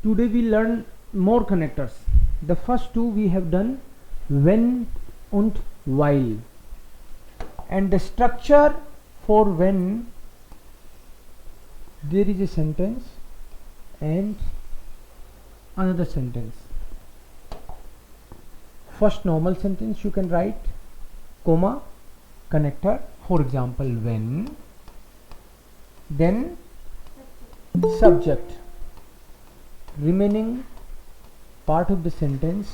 Today we learn more connectors. The first two we have done, when and while, and the structure for when there is a sentence and another sentence. First normal sentence you can write comma connector, for example when, then subject, remaining part of the sentence,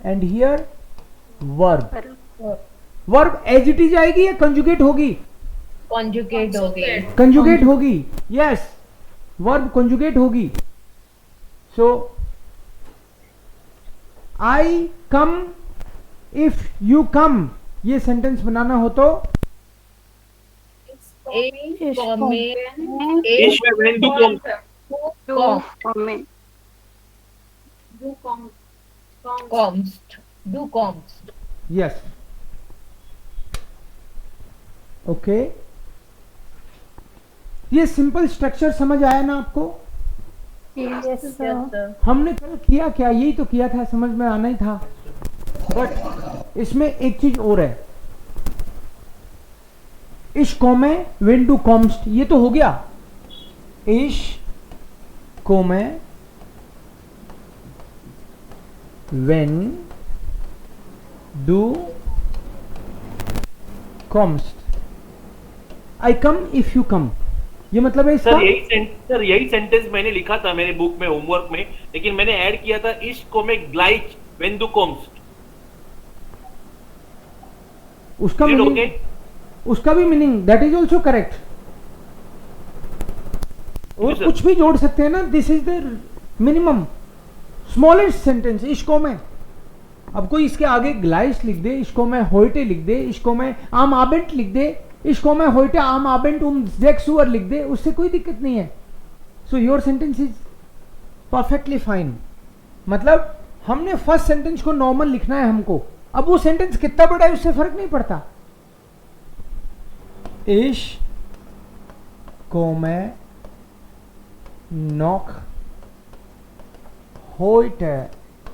and here verb. Verb as it is आएगी या conjugate होगी? Conjugate होगी। Conjugate होगी, yes, verb conjugate होगी। सो आई come if you come, ये sentence बनाना हो तो yes, okay. ये सिंपल स्ट्रक्चर समझ आया ना आपको? yes, sir. हमने कल किया क्या? यही तो किया था, समझ में आना ही था। बट इसमें एक चीज और है, इश कोमे वेन डू कॉम्स्ट, ये तो हो गया। इश कोमे वेन डू कॉम्स्ट, I come if you come, ये मतलब है इसका। सर यही सेंटेंस मैंने लिखा था मेरे बुक में, होमवर्क में, लेकिन मैंने ऐड किया था इश कोमे ग्लाइच व्हेन डू कॉम्स्ट। उसका मीनिंग, उसका भी meaning that is also correct. और कुछ भी जोड़ सकते हैं ना, this is the minimum smallest sentence इसको में। अब कोई इसके आगे ग्लाइस लिख दे, इसको में होइटे लिख दे, इसको में आम आबेंट लिख दे, इसको में होइटे आम आबेंट जेक्सुअर लिख दे, उससे कोई दिक्कत नहीं है। So your sentence is perfectly fine. मतलब हमने फर्स्ट सेंटेंस को नॉर्मल लिखना है हमको, अब वो सेंटेंस कितना बड़ा है उससे फर्क नहीं पड़ता। इश कोमे knock होइटे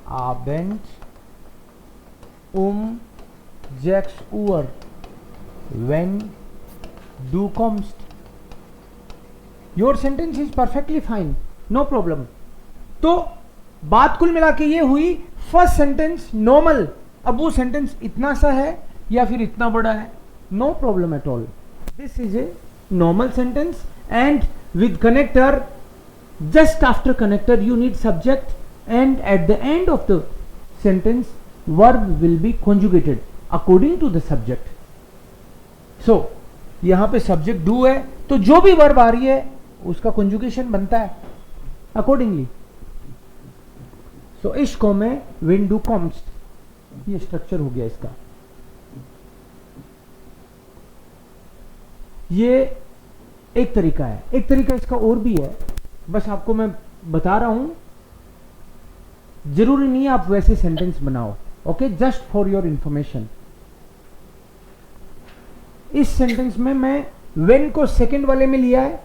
आबेंट जेक्सुअर when do kommst, your sentence is perfectly fine, no problem। तो बात कुल मिला के ये हुई, फर्स्ट सेंटेंस नॉर्मल, अब वो सेंटेंस इतना सा है या फिर इतना बड़ा है, no problem at all. This is a normal sentence and with connector, just after connector you need subject and at the end of the sentence verb will be conjugated according to the subject। सो यहां पे subject do है तो जो भी verb आ रही है उसका conjugation बनता है अकॉर्डिंगली। सो इश्को में विन डू कॉम्स्ट, ये स्ट्रक्चर हो गया इसका। ये एक तरीका है, एक तरीका इसका और भी है, बस आपको मैं बता रहा हूं, जरूरी नहीं है आप वैसे सेंटेंस बनाओ, okay, just for your information. इस सेंटेंस में मैं वेन को सेकंड वाले में लिया है।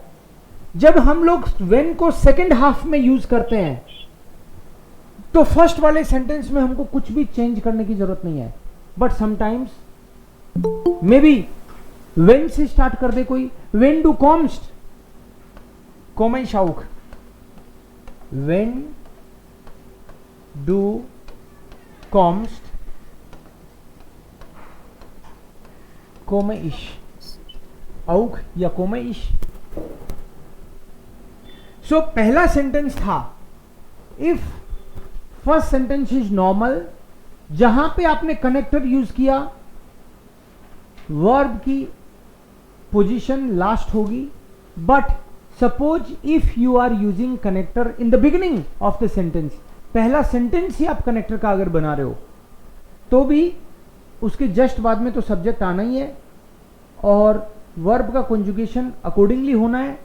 जब हम लोग वेन को सेकंड हाफ में यूज करते हैं तो फर्स्ट वाले सेंटेंस में हमको कुछ भी चेंज करने की जरूरत नहीं है, बट समटाइम्स मे बी वेन से स्टार्ट कर दे कोई, वेन डू कॉम्स्ट कोमई शाउक, वेन डू कॉम्स्ट कोमे इश, औख या कोमे इश। सो पहला सेंटेंस था if first sentence is normal, जहां पे आपने कनेक्टर यूज किया, वर्ब की पोजीशन लास्ट होगी, but suppose if you are using connector in the beginning of the sentence, पहला सेंटेंस ही आप कनेक्टर का अगर बना रहे हो तो भी उसके जस्ट बाद में तो सब्जेक्ट आना ही है और वर्ब का कंजुगेशन अकॉर्डिंगली होना है,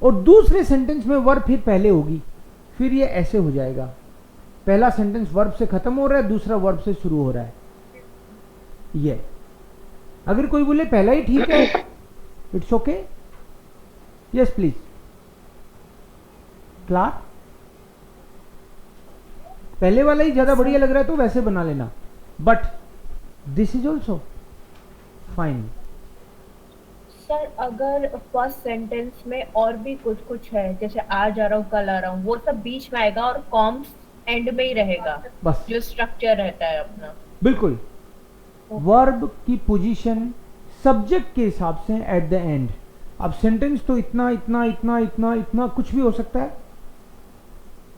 और दूसरे सेंटेंस में वर्ब फिर पहले होगी, फिर ये ऐसे हो जाएगा, पहला सेंटेंस वर्ब से खत्म हो रहा है, दूसरा वर्ब से शुरू हो रहा है। ये अगर कोई बोले पहला ही ठीक है, इट्स ओके, यस प्लीज। क्लार पहले वाला ही ज्यादा बढ़िया लग रहा है तो वैसे बना लेना, but this is also fine. Sir अगर फर्स्ट सेंटेंस में और भी कुछ कुछ है, जैसे आज आ रहा हूँ कल आ रहा हूँ, वो सब बीच में आएगा और कॉम्स एंड में ही रहेगा, बस जो स्ट्रक्चर रहता है अपना। बिल्कुल, वर्ब की पोजीशन सब्जेक्ट के हिसाब से एट द एंड। अब सेंटेंस तो इतना इतना इतना इतना इतना कुछ भी हो सकता है।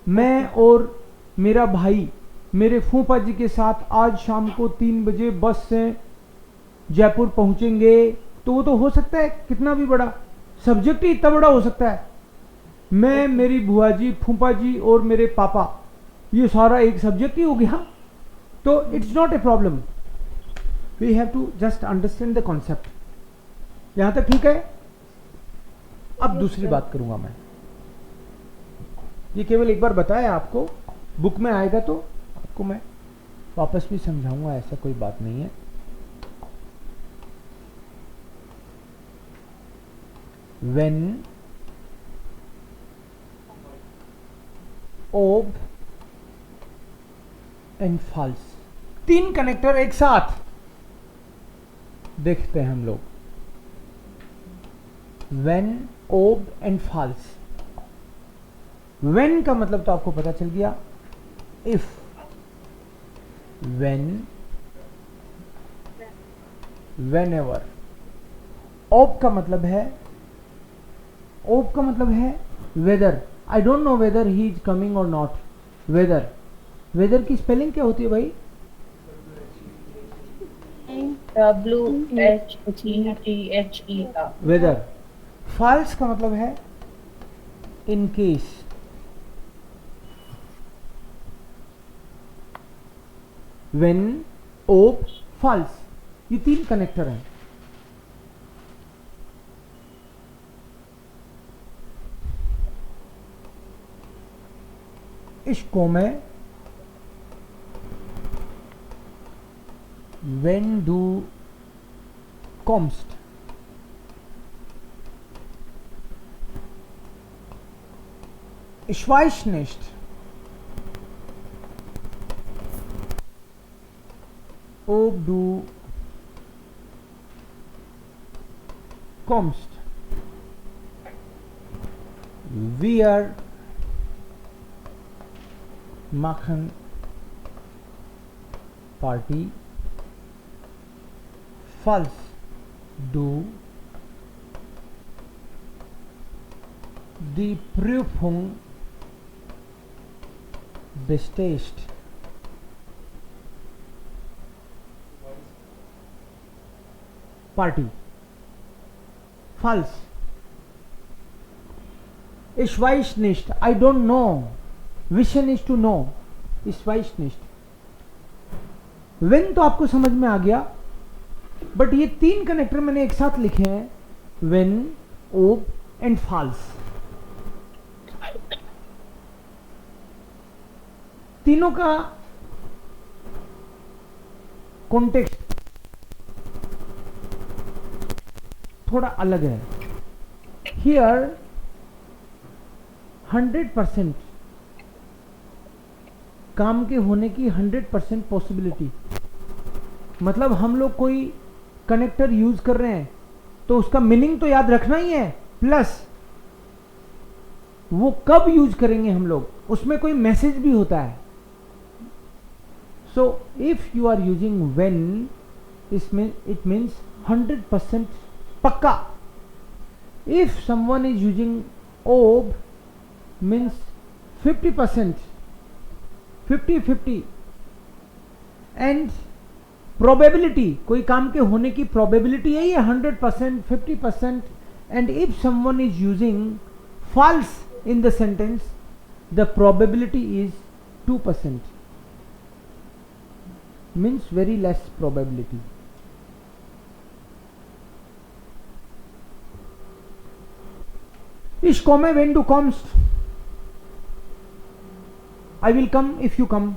मैं और मेरा भाई मेरे फूफा जी के साथ आज शाम को 3 बजे बस से जयपुर पहुंचेंगे, तो वो तो हो सकता है कितना भी बड़ा, सब्जेक्ट ही इतना बड़ा हो सकता है। मैं, मेरी बुआ जी, फूफा जी और मेरे पापा, ये सारा एक सब्जेक्ट ही हो गया, तो it's not a problem. We have to just understand the concept. यहां तक ठीक है। अब दूसरी बात करूंगा मैं, ये केवल एक बार बताया आपको, बुक में आएगा तो आपको मैं वापस भी समझाऊंगा, ऐसा कोई बात नहीं है। When ob and false, 3 connector एक साथ देखते हैं हम लोग। When ob and false, when का मतलब तो आपको पता चल गया, if, when, whenever। ob का मतलब है, ob का मतलब है whether. I don't know whether he is coming और नॉट। वेदर, वेदर की स्पेलिंग क्या होती है भाई? WHETHER। वेदर। फॉल्स का मतलब है इन केस। व्हेन, ओप, फॉल्स, ये 3 कनेक्टर हैं। इसको मैं when du kommst, ich weiß nicht, ob du kommst, wir machen Party, falls du die Prüfung bestehst, Party, falls, ich weiß nicht, I don't know, विशन इज टू नो, इस वाइस निष्ठ। वेन तो आपको समझ में आ गया, बट ये 3 कनेक्टर मैंने एक साथ लिखे हैं, वेन, ओप एंड फॉल्स। तीनों का कॉन्टेक्स्ट थोड़ा अलग है। हियर 100% काम के होने की 100% पॉसिबिलिटी, मतलब हम लोग कोई कनेक्टर यूज कर रहे हैं तो उसका मीनिंग तो याद रखना ही है, प्लस वो कब यूज करेंगे हम लोग, उसमें कोई मैसेज भी होता है। So if you are using व्हेन, इसमें इट मीन्स 100% पक्का। इफ समवन इज यूजिंग ओब मीन्स 50%, 50-50। एंड प्रोबेबिलिटी, कोई काम के होने की प्रोबेबिलिटी यही है 100%, 50%। And if someone is using falls in the sentence, the probability is 2%, means very less probability. Ich komme, wenn du kommst, I will come if you come।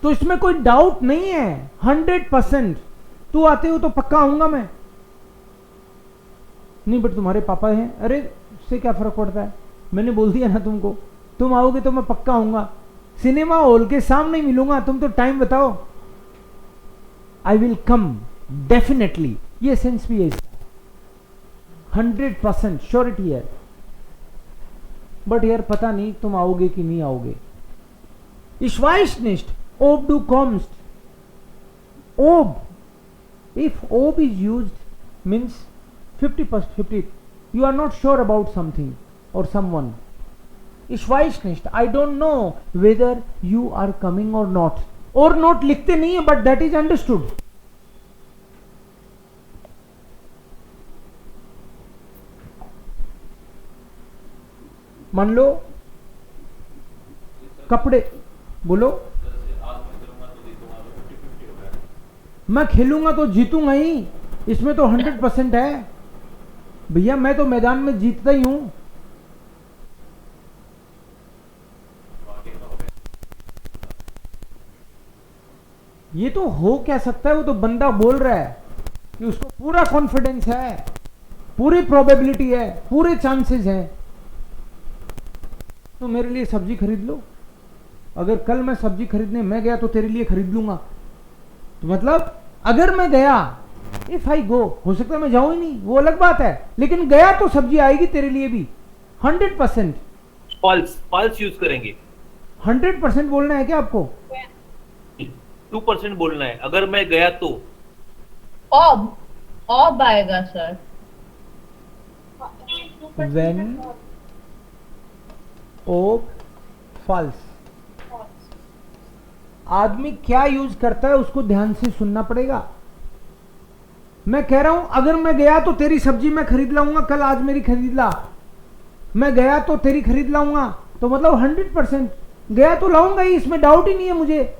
तो इसमें कोई डाउट नहीं है, 100%। तू आते हो तो पक्का आऊंगा मैं। नहीं बट तुम्हारे पापा हैं, अरे उससे क्या फर्क पड़ता है, मैंने बोल दिया ना तुमको, तुम आओगे तो मैं पक्का आऊंगा। सिनेमा हॉल के सामने मिलूंगा, तुम तो टाइम बताओ। आई विल कम डेफिनेटली, ये सेंस भी है, 100% श्योरिटी है। बट यार पता नहीं तुम आओगे कि नहीं आओगे। Ich weiß nicht, ob du kommst. Ob. If ob is used means 50%, 50. You are not sure about something or someone. Ich weiß nicht. I don't know whether you are coming or not. Or not लिखते नहीं है, but that is understood. मान लो कपड़े, बोलो मैं खेलूंगा तो जीतूंगा ही, इसमें तो 100% है भैया, मैं तो मैदान में जीतता ही हूं। ये तो हो क्या सकता है, वो तो बंदा बोल रहा है कि उसको पूरा कॉन्फिडेंस है, पूरी प्रोबेबिलिटी है, पूरे चांसेस हैं। तो मेरे लिए सब्जी खरीद लो, अगर कल मैं सब्जी खरीदने मैं गया तो तेरे लिए खरीद लूंगा। तो मतलब अगर मैं गया, इफ आई गो, हो सकता है मैं जाऊं ही नहीं, वो अलग बात है, लेकिन गया तो सब्जी आएगी तेरे लिए भी 100%। फॉल्स यूज करेंगे। 100% बोलना है क्या आपको? 2% बोलना है। अगर मैं गया तो ऑब आएगा सर। When of false. आदमी क्या यूज करता है उसको ध्यान से सुनना पड़ेगा। मैं कह रहा हूं अगर मैं गया तो तेरी सब्जी मैं खरीद लाऊंगा, कल आज मेरी खरीद ला। मैं गया तो तेरी खरीद लाऊंगा, तो मतलब 100% गया तो लाऊंगा ही, इसमें डाउट ही नहीं है मुझे।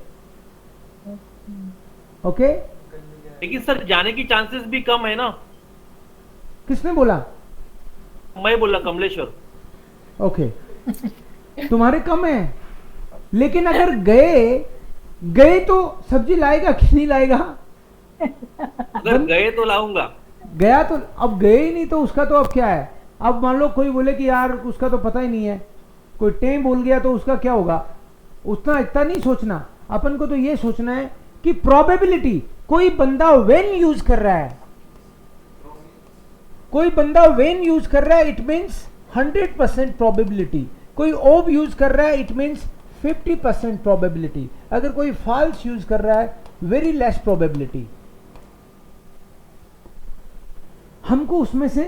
ओके लेकिन सर जाने की चांसेस भी कम है ना। किसने बोला? मैं बोला, कमलेश्वर। ओके तुम्हारे कम है, लेकिन अगर गए तो सब्जी लाएगा कि नहीं लाएगा? अगर गए तो लाऊंगा। गया तो, अब गए ही नहीं तो उसका तो अब क्या है। अब मान लो कोई बोले कि यार उसका तो पता ही नहीं है, कोई टेम बोल गया तो उसका क्या होगा, उतना इतना नहीं सोचना। अपन को तो ये सोचना है कि प्रोबेबिलिटी, कोई बंदा व्हेन यूज कर रहा है, कोई बंदा व्हेन यूज कर रहा है इट मींस 100% प्रोबेबिलिटी। कोई ओब यूज कर रहा है इट मींस 50% प्रोबेबिलिटी। अगर कोई फॉल्स यूज कर रहा है वेरी लेस प्रोबेबिलिटी। हमको उसमें से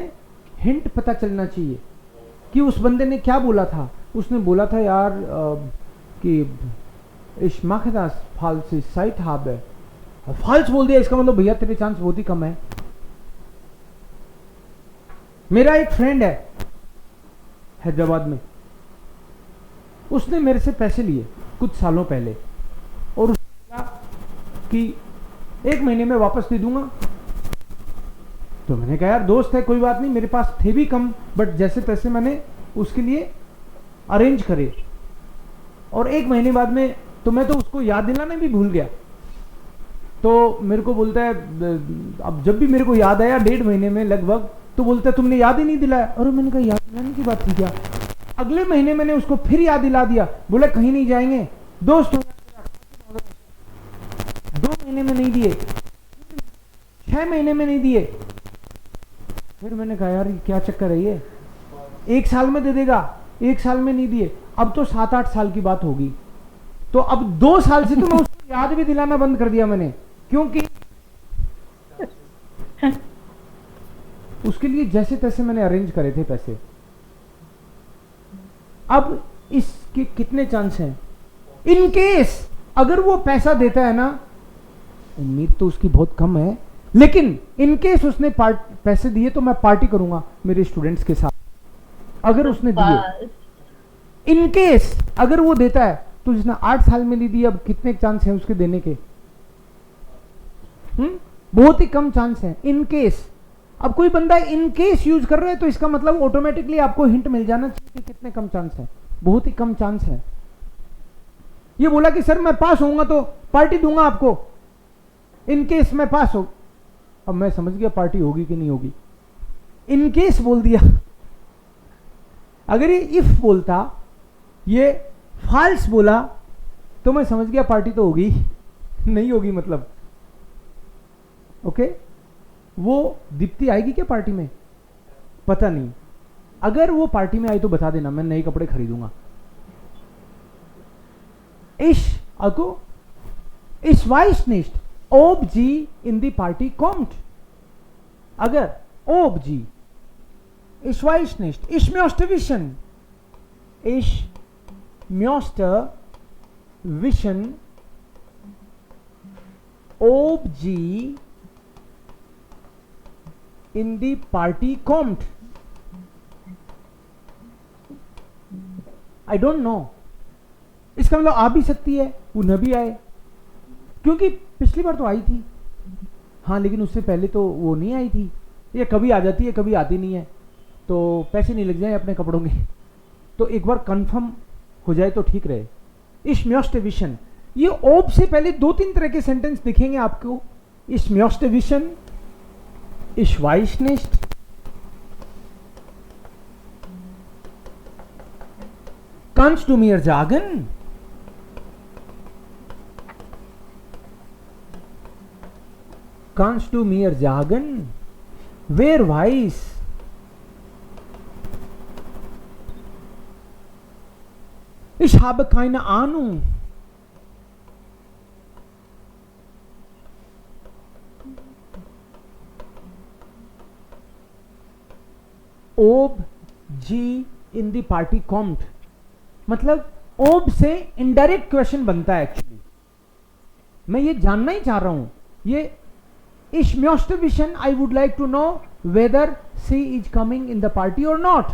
हिंट पता चलना चाहिए कि उस बंदे ने क्या बोला था। उसने बोला था यार कि ich mache das falls ich Zeit habe। फॉल्स बोल दिया, इसका मतलब भैया तेरे चांस बहुत ही कम है। मेरा एक फ्रेंड है हैदराबाद में, उसने मेरे से पैसे लिए कुछ सालों पहले और उसने कहा कि 1 महीने में वापस दे दूंगा। तो मैंने कहा यार दोस्त है कोई बात नहीं, मेरे पास थे भी कम, बट जैसे तैसे मैंने उसके लिए अरेंज करे। और 1 महीने बाद में तो मैं तो उसको याद दिलाना भी भूल गया। तो मेरे को बोलता है, अब जब भी मेरे को याद आया 1.5 महीने में लगभग, तो बोलता है तुमने याद ही नहीं दिलाया। और मैंने कहा याद दिलाने की बात थी क्या? अगले महीने मैंने उसको फिर याद दिला दिया, बोला कहीं नहीं जाएंगे दोस्त। 2 महीने में नहीं दिए, 6 महीने में नहीं दिए। फिर मैंने कहा यार क्या चक्कर है ये, 1 साल में दे देगा, 1 साल में नहीं दिए। अब तो 7-8 साल की बात होगी। तो अब 2 साल से तो मैं उसको याद भी दिलाना बंद कर दिया मैंने, क्योंकि उसके लिए जैसे तैसे मैंने अरेंज करे थे पैसे। अब इसके कितने चांस हैं? इन केस अगर वो पैसा देता है ना, उम्मीद तो उसकी बहुत कम है, लेकिन इन केस उसने पैसे दिए तो मैं पार्टी करूंगा मेरे स्टूडेंट्स के साथ। अगर उसने दिए, इन केस अगर वो देता है, तो जिसने 8 साल में नहीं दिए, अब कितने चांस हैं उसके देने के? बहुत ही कम चांस है इन केस। अब कोई बंदा इन केस यूज कर रहा है तो इसका मतलब ऑटोमेटिकली आपको हिंट मिल जाना चाहिए कि कितने कम चांस है। बहुत ही कम चांस है। ये बोला कि सर मैं पास होऊंगा तो पार्टी दूंगा आपको, इन केस मैं पास हो। अब मैं समझ गया पार्टी होगी कि नहीं होगी। इन केस बोल दिया। अगर ये इफ बोलता, ये फॉल्स बोला, तो मैं समझ गया पार्टी तो होगी नहीं होगी मतलब। ओके, वो दीप्ति आएगी क्या पार्टी में, पता नहीं। अगर वो पार्टी में आई तो बता देना, मैं नए कपड़े खरीदूंगा। Ich weiß nicht, ob sie in die Party kommt. अगर ob sie, ich weiß nicht, ich möchte wissen, ob sie in die Party kommt. I don't know. इसका मतलब आ भी सकती है, वो न भी आए, क्योंकि पिछली बार तो आई थी। हाँ, लेकिन उससे पहले तो वो नहीं आई थी। ये कभी आ जाती है, कभी आती नहीं है, तो पैसे नहीं लग जाए अपने कपड़ों के। तो एक बार कंफर्म हो जाए तो ठीक रहे। Ich möchte wissen, ये ओब से पहले 2-3 तरह के सेंटेंस दिखेंगे आपको। Ich möchte wissen, ich weiß nicht, kannst du mir sagen, kannst du mir sagen, wer weiß, ich habe keine Ahnung, ob ji in the party kommt, मतलब ओब से इनडायरेक्ट क्वेश्चन बनता है। एक्चुअली मैं ये जानना ही चाह रहा हूं, ये Ich möchte wissen, I would like to know whether she is coming in the party or not.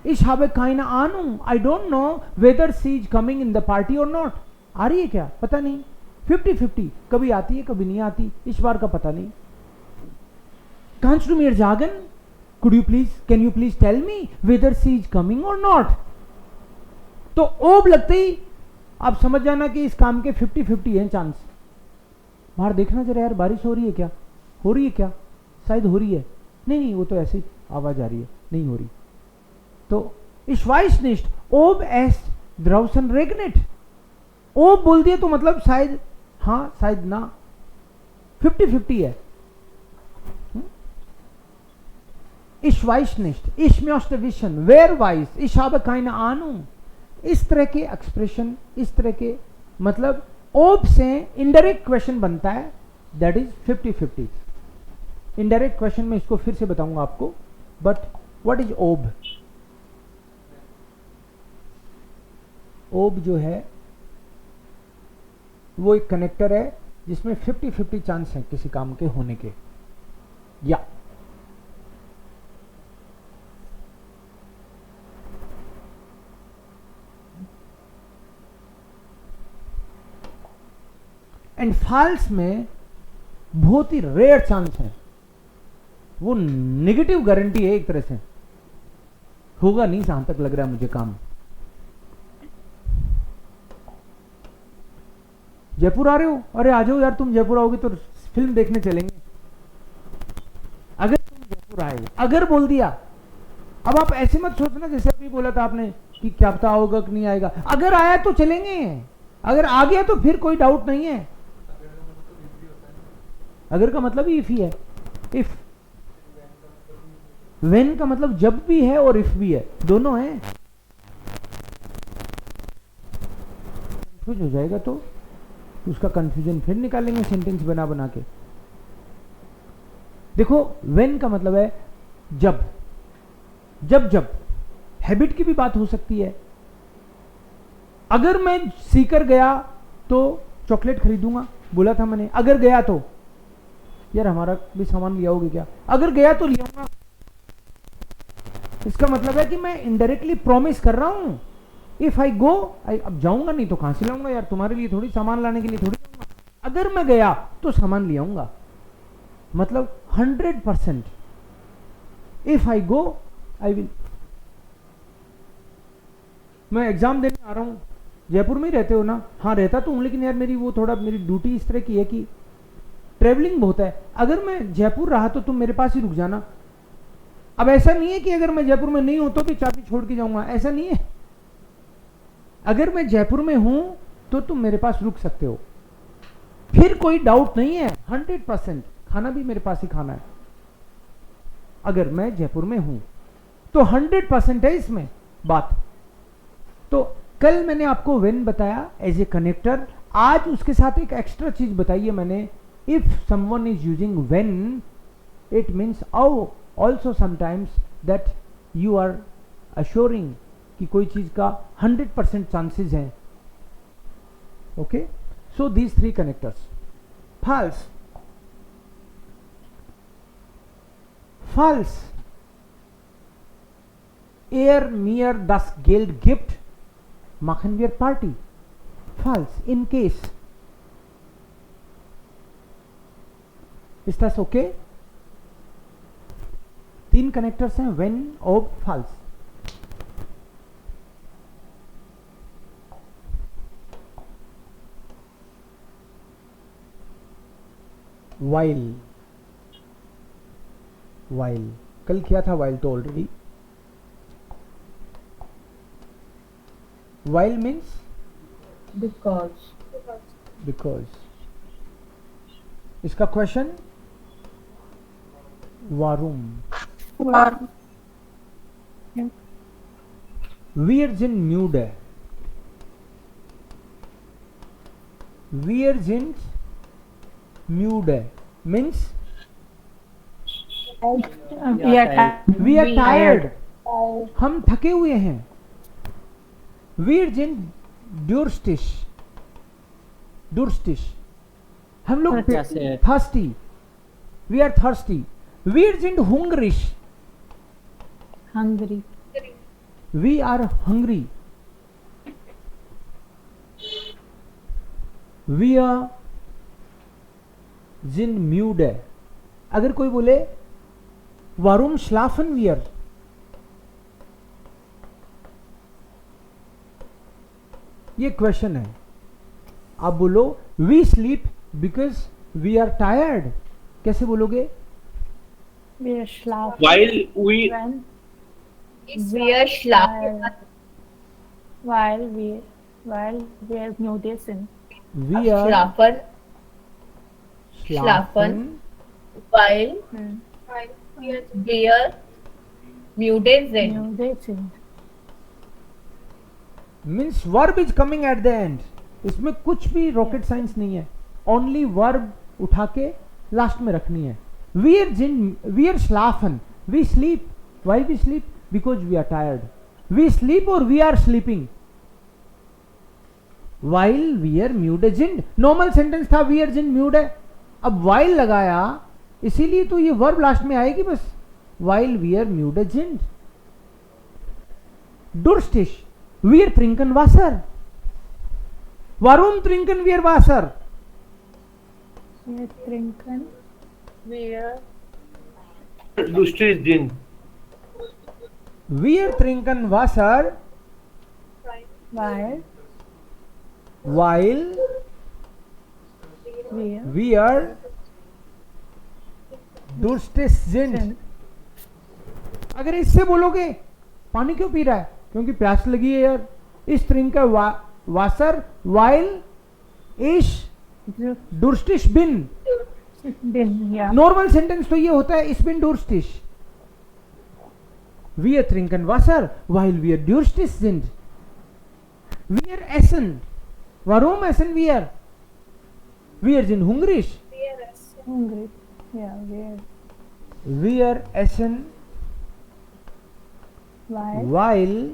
Ich habe keine Ahnung, I don't know whether she is coming in the party or not. आ रही है क्या, पता नहीं, 50-50, कभी आती है कभी नहीं आती, इस बार का पता नहीं। Kannst du mir sagen, can you please tell me whether she is coming or not? तो ओब लगते ही आप समझ जाना कि इस काम के 50-50 हैं चांस। बाहर देखना जरा यार, बारिश हो रही है क्या, हो रही है क्या, शायद हो रही है, नहीं वो तो ऐसे आवाज आ रही है, नहीं हो रही। तो ich weiß nicht, ob es draußen regnet, ओब बोल दिया तो मतलब शायद हाँ शायद ना, 50-50 है। Ich weiß nicht, ich möchte wissen, wer weiß, ich habe keine Ahnung। इस तरह के एक्सप्रेशन, इस तरह के मतलब ओब से इनडायरेक्ट क्वेश्चन बनता है, दैट इज 50-50। इनडायरेक्ट क्वेश्चन में इसको फिर से बताऊंगा आपको, बट व्हाट इज ओब? ओब जो है वो एक कनेक्टर है जिसमें 50-50 चांस है किसी काम के होने के। या एंड फॉल्स में बहुत ही रेयर चांस है, वो नेगेटिव गारंटी है एक तरह से, होगा नहीं जहां तक लग रहा है मुझे काम। जयपुर आ रहे हो? अरे आ जाओ यार, तुम जयपुर आओगे तो फिल्म देखने चलेंगे। अगर तुम जयपुर आए, अगर बोल दिया, अब आप ऐसे मत सोचना जैसे अभी बोला था आपने कि क्या पता होगा कि नहीं आएगा। अगर आया तो चलेंगे, अगर आ गया तो फिर कोई डाउट नहीं है। अगर का मतलब इफ ही है, इफ। वेन का मतलब जब भी है और इफ भी है, दोनों है। कंफ्यूज हो जाएगा तो उसका कंफ्यूजन फिर निकालेंगे सेंटेंस बना बना के। देखो वेन का मतलब है जब, जब हैबिट की भी बात हो सकती है। अगर मैं सीकर गया तो चॉकलेट खरीदूंगा, बोला था मैंने। अगर गया तो यार हमारा भी सामान लिया होगा क्या? अगर गया तो लिया होगा। इसका मतलब है कि मैं इनडायरेक्टली प्रॉमिस कर रहा हूं, इफ आई गो, अब जाऊंगा नहीं तो कहां से लाऊंगा यार, तुम्हारे लिए थोड़ी, सामान लाने के लिए थोड़ी जाऊंगा। अगर मैं गया तो सामान ले आऊंगा, मतलब 100%। If I go I will. मैं एग्जाम देने आ रहा हूं, जयपुर में ही रहते हो ना? हाँ रहता तो हूं, लेकिन यार मेरी वो थोड़ा मेरी ड्यूटी इस तरह की है कि ट्रेवलिंग बहुत है। अगर मैं जयपुर रहा तो तुम मेरे पास ही रुक जाना। अब ऐसा नहीं है कि अगर मैं जयपुर में नहीं हूं तो भी चाबी छोड़ के जाऊंगा, ऐसा नहीं है। अगर मैं जयपुर में हूं तो तुम मेरे पास रुक सकते हो, फिर कोई डाउट नहीं है, 100% खाना भी मेरे पास ही खाना है। अगर मैं जयपुर में हूं तो 100% है इसमें बात। तो कल मैंने आपको व्हेन बताया एज ए कनेक्टर, आज उसके साथ एक एक्स्ट्रा चीज बताई है मैंने, इफ समवन इज यूजिंग व्हेन it means also sometimes that you are assuring कि कोई चीज का 100% चांसेस हैं। Okay, so these 3 connectors. false, false, er mir das Geld gibt, machen wir Party. False, in case. Ist das okay? 3 connectors हैं, when, ob, false. while, while कल किया था while तो ऑलरेडी। while means because। इसका question warum, wir sind müde, wir sind müde means we are tired, हम थके हुए हैं। wir sind durstig, durstig हम लोग thirsty, we are thirsty। wir sind hungrig, hungry, we are hungry। we are sind müde। अगर कोई बोले warum schlafen wir, ये क्वेश्चन है, आप बोलो we sleep because we are tired, कैसे बोलोगे? wir schlafen, while we wir schlafen, while wir müde sind, we are schlafen, schlafen while wir müde sind, müde sind, means verb is coming at the end। इसमें कुछ भी rocket science नहीं है, only verb उठा के last में रखनी है। we are schlafen, we sleep, why we sleep, because we are tired, we sleep or we are sleeping। while we are müde sind, normal sentence था we are sind müde, अब while लगाया इसीलिए तो ये verb last में आएगी बस। while we are müde sind, durstig, wir trinken Wasser, warum trinken wir Wasser, wir trinken, wir lustig sind, wir trinken Wasser weil while wir durstig sind। अगर इससे बोलोगे पानी क्यों पी रहा है, क्योंकि प्यास लगी है यार, इस trinke Wasser while ich durstig bin। ja, normal sentence तो ये होता है ich bin durstig, wir trinken Wasser while wir durstig sind। wir essen, warum essen wir, wir sind hungrig, hungry, ja, wir essen while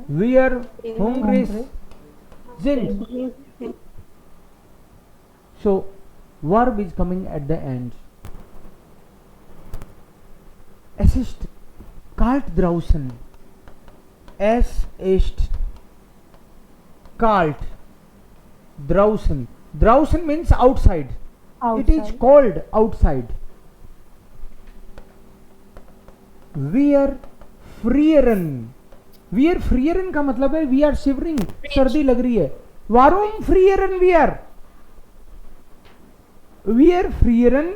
wir hungrig sind। So verb is coming at the end। Es ist kalt draußen, es ist kalt draußen, draußen means outside, it is outside, cold outside। wir frieren, wir frieren का मतलब है we are shivering, सर्दी लग रही है। warum frieren wir frieren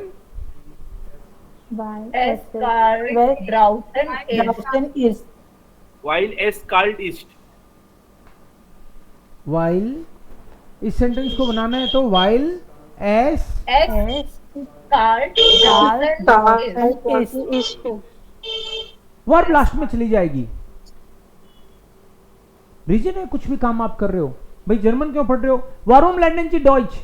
weil es kalt draußen ist, draußen ist, while es kalt ist, while, इस sentence को बनाना है तो while S S cart verb last में चली जाएगी। रीजन है कुछ भी काम आप कर रहे हो, भाई जर्मन क्यों पढ़ रहे हो, वारूम लर्निंग जी डॉइच,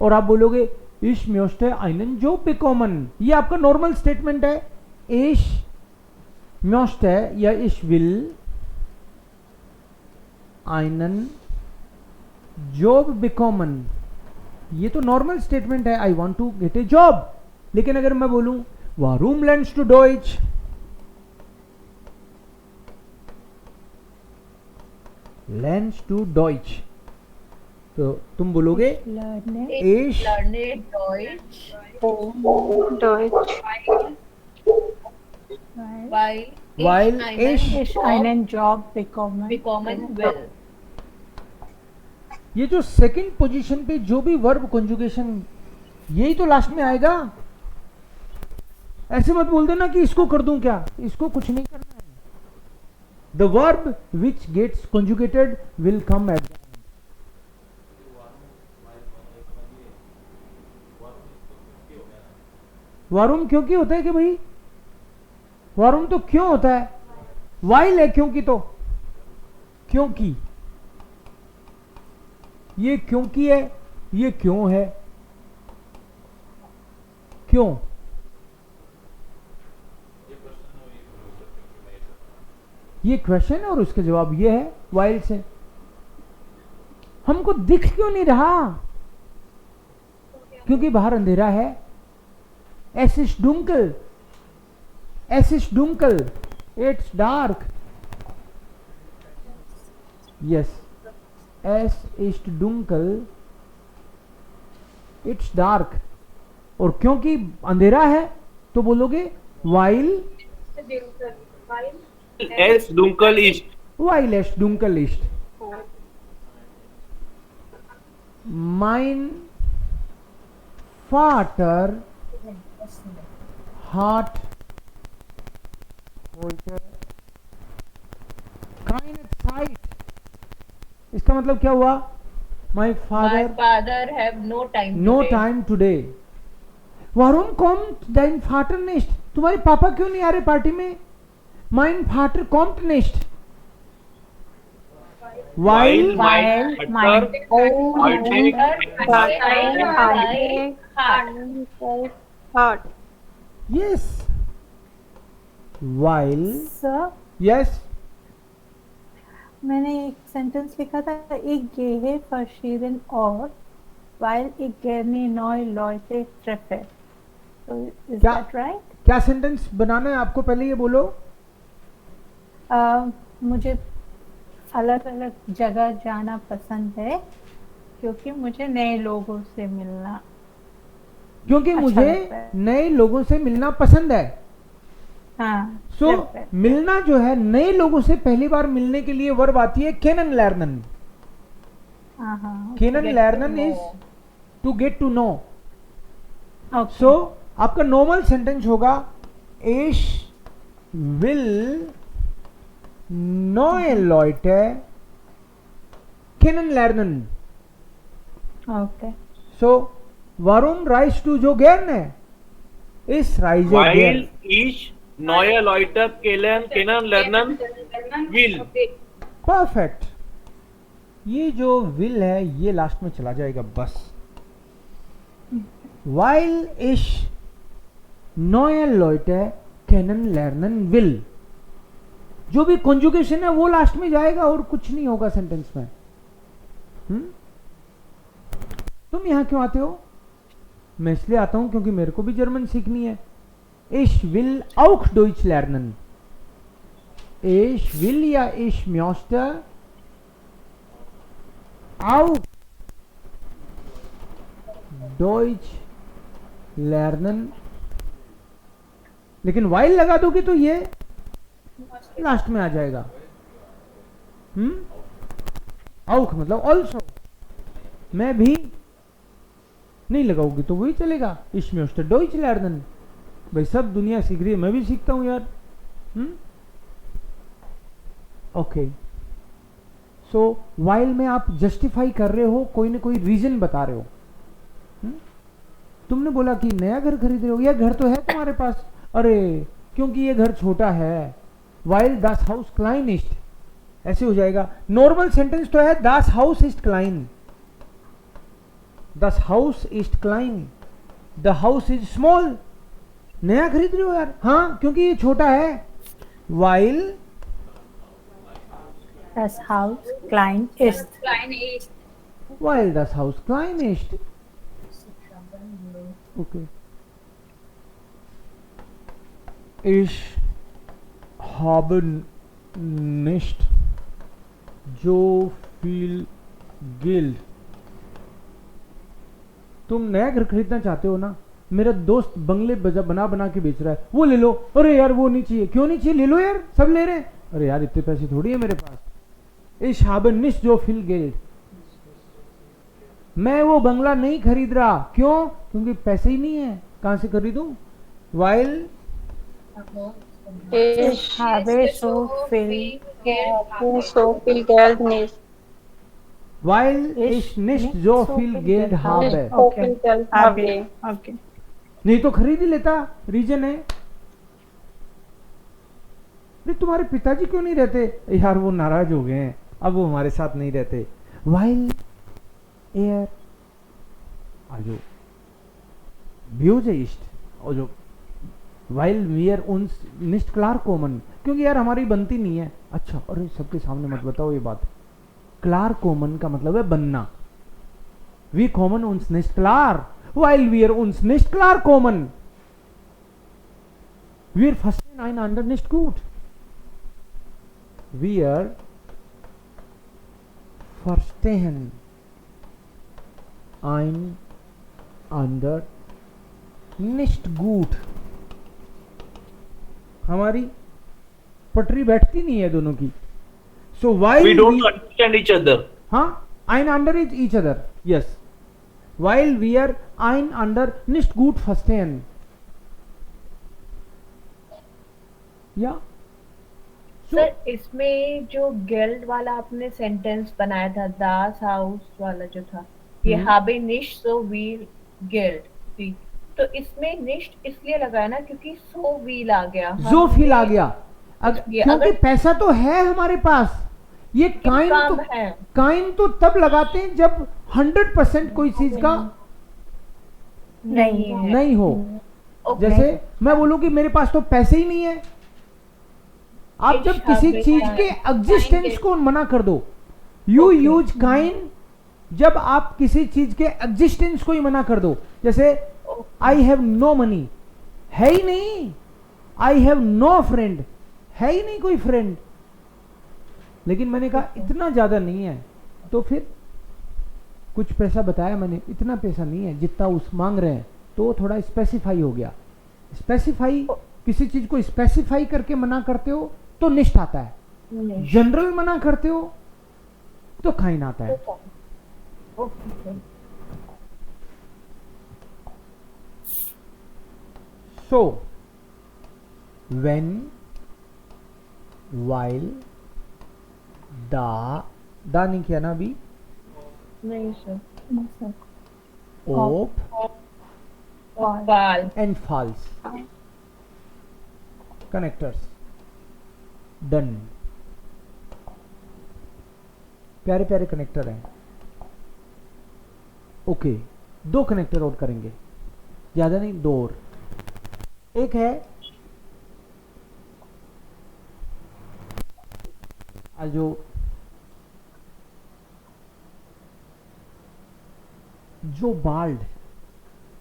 और आप बोलोगे इश म्योस्टे आइनन जो बिकॉमन, ये आपका नॉर्मल स्टेटमेंट है। इश म्योस्टे या इश विल आइनन जॉब बिकॉमन, ये तो नॉर्मल स्टेटमेंट है, I want to get a job. लेकिन अगर मैं बोलूं वारूम लर्न्स टू डॉइच, लर्न्स टू डॉइच, तो तुम बोलोगे इश लर्ने डॉइच while Ich einen Job bekommen. बिकॉमन विल। ये जो सेकंड पोजीशन पे जो भी वर्ब कंजुगेशन, यही तो लास्ट में आएगा। ऐसे मत बोल देना कि इसको कर दूं क्या, इसको कुछ नहीं करना है। The verb which gets conjugated will come at the end. वारूम क्योंकि होता है कि भाई, वारूम तो क्यों होता है, वाइल है क्योंकि, तो क्योंकि, ये क्योंकि है, ये क्यों है, क्यों, ये क्वेश्चन है और उसका जवाब ये है वाइल से। हमको दिख क्यों नहीं रहा, क्योंकि बाहर अंधेरा है। Es ist dunkel, es ist dunkel, it's dark, yes, es ist dunkel, it's dark, और क्योंकि अंधेरा है तो बोलोगे while एस डुंकल इस्ट, while es dunkel ist, mein Vater hat heute keine Zeit, इसका मतलब क्या हुआ, my my father father have no time no time today. वारूम कॉम्ट dein Vater nicht, तुम्हारे पापा क्यों नहीं आ रहे पार्टी में। mein Vater kommt nicht, while yes, while sir yes, मैंने एक सेंटेंस लिखा था, एक gehe verschieden और weil ich gerne neue Leute treffe, so is क्या? that right? क्या सेंटेंस बनाना है आपको, पहले ये बोलो। मुझे अलग अलग जगह जाना पसंद है क्योंकि मुझे नए लोगों से मिलना क्योंकि अच्छा मुझे लगता है। नए लोगों से मिलना पसंद है। हाँ सो perfect. मिलना जो है, नए लोगों से पहली बार मिलने के लिए वर्ब आती है केनन लर्नन। हाँ हाँ केनन get to लर्नन know. Is to get to know. okay. So आपका नॉर्मल सेंटेंस होगा इश विल neue Leute kennenlernen. okay. So warum reist du so gerne? Ich reise while gerne. इश नॉय लॉइटर केनन लर्नन विल। परफेक्ट। ये जो विल है ये लास्ट में चला जाएगा बस। Weil ich neue Leute kennenlernen will, जो भी कॉन्जुगेशन है वो लास्ट में जाएगा और कुछ नहीं होगा सेंटेंस में। तुम यहां क्यों आते हो? मैं इसलिए आता हूं क्योंकि मेरे को भी जर्मन सीखनी है। Ich will auch Deutsch lernen. Ich will या ich möchte auch Deutsch lernen, लेकिन while लगा दोगे तो ये लास्ट में आ जाएगा। auch मतलब ऑल्सो, मैं भी नहीं लगाओगे तो वही चलेगा। Ich möchte Deutsch lernen, भाई सब दुनिया सीख रही है, मैं भी सीखता हूं यार। ओके, सो वाइल में आप जस्टिफाई कर रहे हो, कोई ना कोई रीजन बता रहे हो। तुमने बोला कि नया घर खरीद रहे हो, यह घर तो है तुम्हारे पास, अरे क्योंकि ये घर छोटा है, वाइल das हाउस क्लाइन इस्ट, ऐसे हो जाएगा। नॉर्मल सेंटेंस तो है das हाउस इस्ट क्लाइन, das हाउस इस्ट क्लाइन, द हाउस इज स्मॉल। नया खरीद रहे हो यार, हाँ क्योंकि ये छोटा है। वाइल Das Haus klein ist. Klein ist. while das Haus klein ist. Okay. Ich habe nicht so viel Geld. तुम नया घर खरीदना चाहते हो ना, मेरा दोस्त बंगले बना बना के बेच रहा है, वो ले लो। अरे यार वो नहीं चाहिए, क्यों नहीं चाहिए, ले लो यार, सब ले रहे हैं। अरे यार इतने पैसे थोड़ी है मेरे पास। Ich habe nicht so viel Geld. मैं वो बंगला नहीं खरीद रहा, क्यों, क्योंकि पैसे ही नहीं है, कहां से खरीदूं। While Ich habe so viel Geld nicht. while ich nicht so viel Geld habe. Okay. Okay. नहीं तो खरीद ही लेता, रीजन है। अरे तुम्हारे पिताजी क्यों नहीं रहते, यार वो नाराज हो गए हैं, अब वो हमारे साथ नहीं रहते। while er also Biology ist also while wir uns nicht klarkommen, क्योंकि यार हमारी बनती नहीं है। अच्छा, अरे सबके सामने मत बताओ ये बात। klarkommen का मतलब है बनना। wir kommen uns nicht klar while wir uns nicht klarkommen, wir verstehen einander nicht gut, wir verstehen einander nicht gut। हमारी पटरी बैठती नहीं है दोनों की। So while we don't understand each other. हाँ, einander is each other, yes, while we are einander nicht gut verstehen, या sir इसमें जो गिल्ड वाला आपने सेंटेंस बनाया था, दास हाउस वाला जो था, ये habe nicht so viel Geld, तो इसमें निश्ट इसलिए लगाया ना क्योंकि so viel आ गया, जो फील आ गया। ये क्योंकि अगर- पैसा तो है हमारे पास, ये काइन काम तो है। काइन तो तब लगाते हैं जब 100% कोई चीज का नहीं है। नहीं हो। ओके। जैसे मैं बोलूं कि मेरे पास तो पैसे ही नहीं है, आप जब किसी चीज के एग्जिस्टेंस को मना कर दो, यू यूज काइन जब आप किसी चीज के एग्जिस्टेंस को ही मना कर दो। जैसे आई हैव नो मनी, है ही नहीं। आई हैव नो फ्रेंड, है ही नहीं कोई फ्रेंड। लेकिन मैंने कहा इतना ज्यादा नहीं है, तो फिर कुछ पैसा बताया मैंने, इतना पैसा नहीं है जितना उस मांग रहे हैं, तो थोड़ा स्पेसिफाई हो गया। स्पेसिफाई, किसी चीज को स्पेसिफाई करके मना करते हो तो निष्ठ आता है, जनरल मना करते हो तो काइन आता है। Okay. So when, while, da नहीं किया ना अभी, नहीं सर। op बाल। and false connectors, done। प्यारे प्यारे कनेक्टर हैं। ओके, दो कनेक्टर और करेंगे, ज्यादा नहीं, दो और। एक है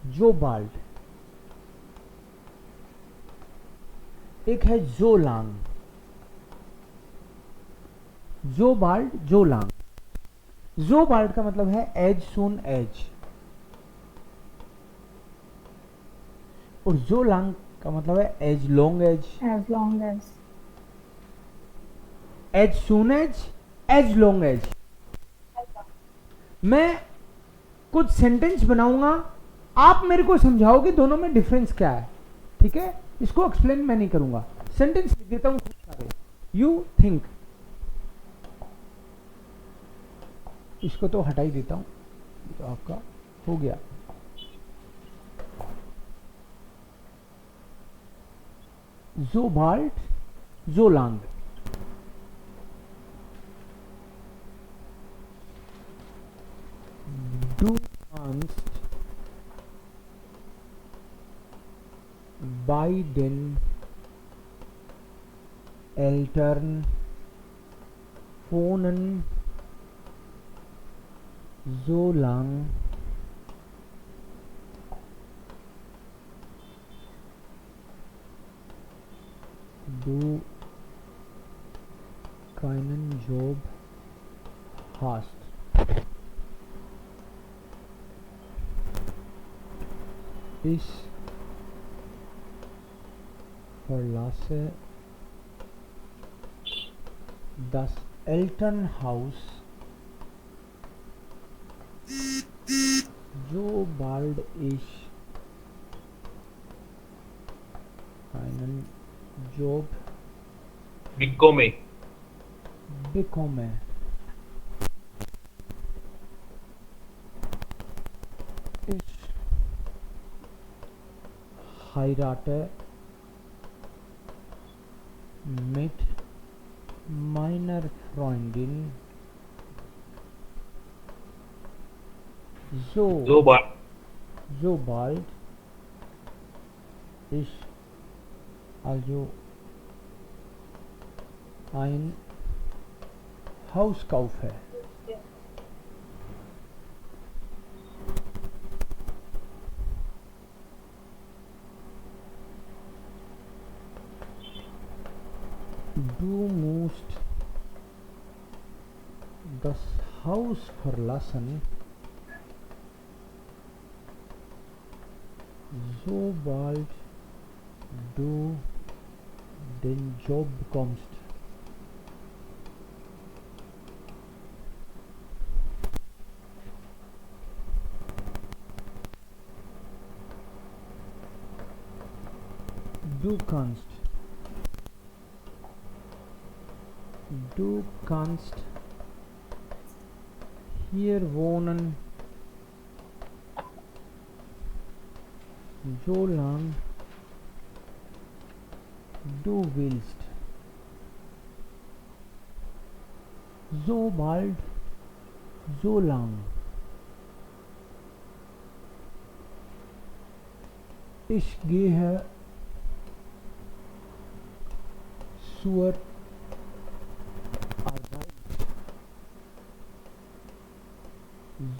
जो बाल्ड, एक है जो लांग, जो बाल्ड जो लांग। जो बाल्ड का मतलब है एज सून एज, और जो लांग का मतलब है as long as, As long as. As soon as long as. मैं कुछ सेंटेंस बनाऊंगा, आप मेरे को समझाओगे दोनों में डिफरेंस क्या है, ठीक है। इसको एक्सप्लेन मैं नहीं करूंगा, सेंटेंस लिख देता हूं खुद सारे, यू थिंक। इसको तो हटा ही देता हूँ, तो आपका हो गया। ज़ोबाल्ट, ज़ोलांग। Du kannst bei den Eltern wohnen, solange du keinen Job hast. Ich verlasse das Elternhaus, sobald ich einen Job bekomme. bekomme. Ich heirate mit meiner Freundin, sobald ich also ein Haus kaufe. Du musst das Haus verlassen, sobald du den Job bekommst. Du kannst hier wohnen, solange du willst. Sobald, solang. Ich gehe zur Arbeit,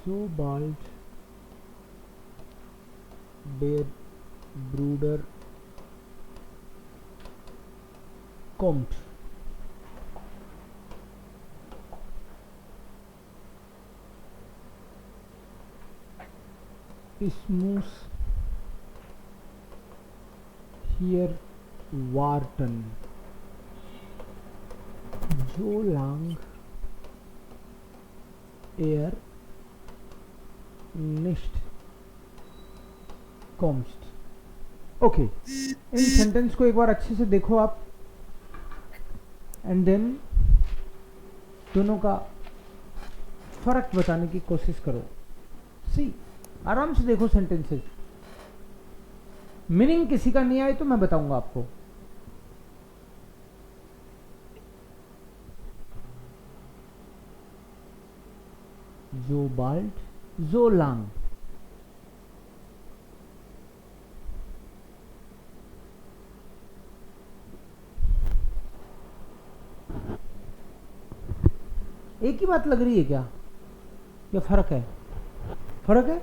sobald der Bruder kommt. Ich muss hier warten, solange er nicht kommt. Okay, इन sentence को एक बार अच्छे से देखो आप, and then दोनों का फर्क बताने की कोशिश करो। सी, आराम से देखो सेंटेंसेस, मीनिंग किसी का नहीं आए तो मैं बताऊंगा आपको। sobald, solang, एक ही बात लग रही है क्या, या फर्क है? फर्क है?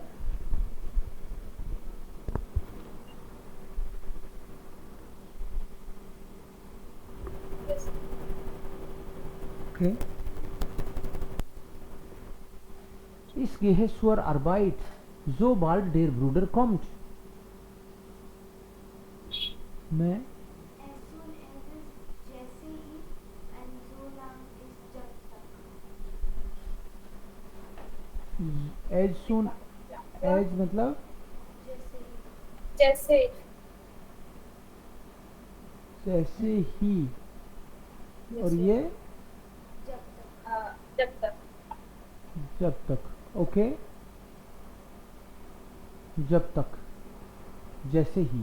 Okay, Ich gehe zur Arbeit, sobald der Bruder kommt. मैं As soon as is जैसे ही and so long is जब तक। as soon as मतलब जैसे जैसे ही, और ये जब तक। जब तक जब तक, ओके, जब तक, जैसे ही।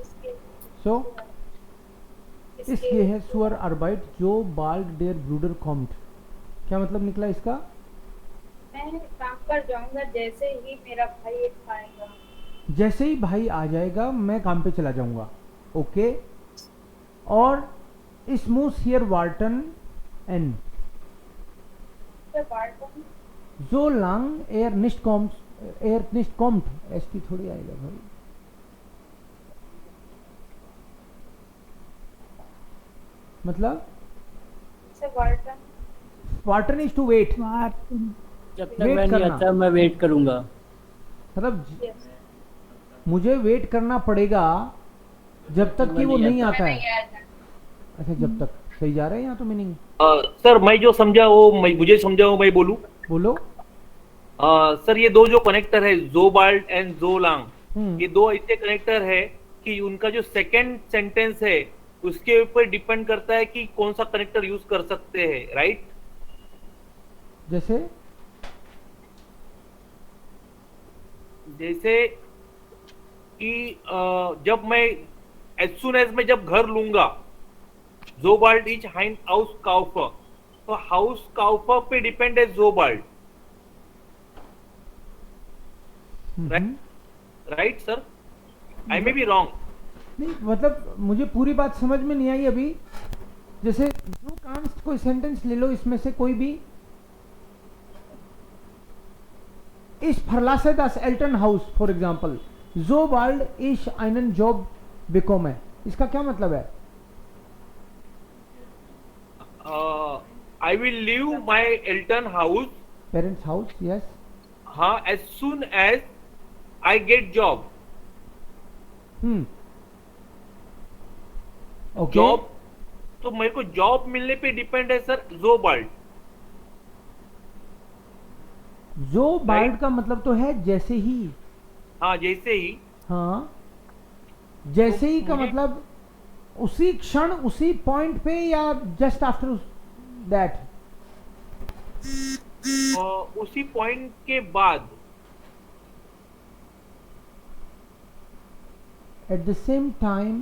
इसके सो इसके है सुअर अर्बाइट जो बाल्ड डेयर ब्रूडर कॉम्ट। क्या मतलब निकला इसका? मैं काम पर जाऊंगा जैसे ही मेरा भाई आएगा। जैसे ही भाई आ जाएगा मैं काम पे चला जाऊंगा, ओके। और स्मूथ हियर वार्टन एन तो बार्टन जो लंग एयर निस्ट कॉम्ट, एस टी थोड़ी आएगा भाई। मतलब से बार्टन वार्टन इज टू वेट, जब तक वेट मैं नहीं करना। आता मैं वेट करूंगा। मतलब यस मुझे वेट करना पड़ेगा जब तक कि वो नहीं आता है। नहीं आता। अच्छा, जब तक, सही जा रहा है यहाँ तो मीनिंग। सर मैं जो समझा वो मुझे समझा वो मैं बोलूं। बोलो। सर ये दो जो कनेक्टर है जोबाल्ड एंड जोलांग, ये दो ऐसे कनेक्टर है कि उनका जो सेकंड सेंटेंस है उसके ऊपर डिपेंड करता है कि कौन सा कनेक्टर यूज कर सकते हैं, राइट? जैसे जैसे कि जब मैं एज सुन एज मैं जब घर लूंगा, जोबाल्ड इज हाइंड हाउस काउफर, तो हाउस काउफर पे डिपेंड है जोबाल्ड, right sir? I may be wrong. नहीं, मतलब मुझे पूरी बात समझ में नहीं आई अभी। जैसे जो कांस्ट कोई सेंटेंस ले लो, इसमें से कोई भी, इस verlasse das Elternhaus for example, जो बाल्ड इश einen जॉब बिकॉम है, इसका क्या मतलब है? आई विल लीव माई एल्टन हाउस, पेरेंट्स हाउस, यस। हाँ, as soon as I get job. Okay. Job, तो मेरे को जॉब मिलने पे डिपेंड है सर जोबाल्ड। जो बाल्ड का मतलब तो है जैसे ही। हाँ, जैसे ही। हाँ, जैसे ही का मुझे- मतलब उसी क्षण, उसी पॉइंट पे, या जस्ट आफ्टर दैट? उसी पॉइंट के बाद, at the same time,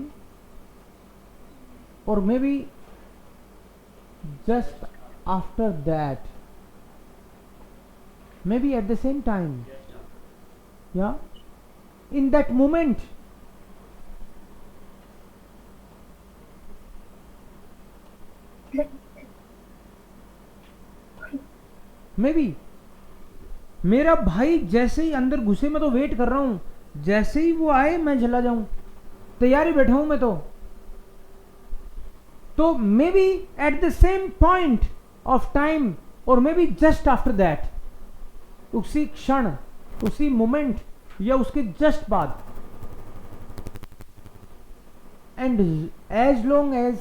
or maybe just after that, maybe at the same time, yeah, in that moment. maybe मेरा भाई जैसे ही अंदर घुसे, मैं तो वेट कर रहा हूं, जैसे ही वो आए मैं चला जाऊं, तैयारी बैठा हूं मैं तो maybe at the same point of time, और maybe just after that, उसी क्षण, उसी मोमेंट, या उसके जस्ट बाद। एंड एज लॉन्ग एज,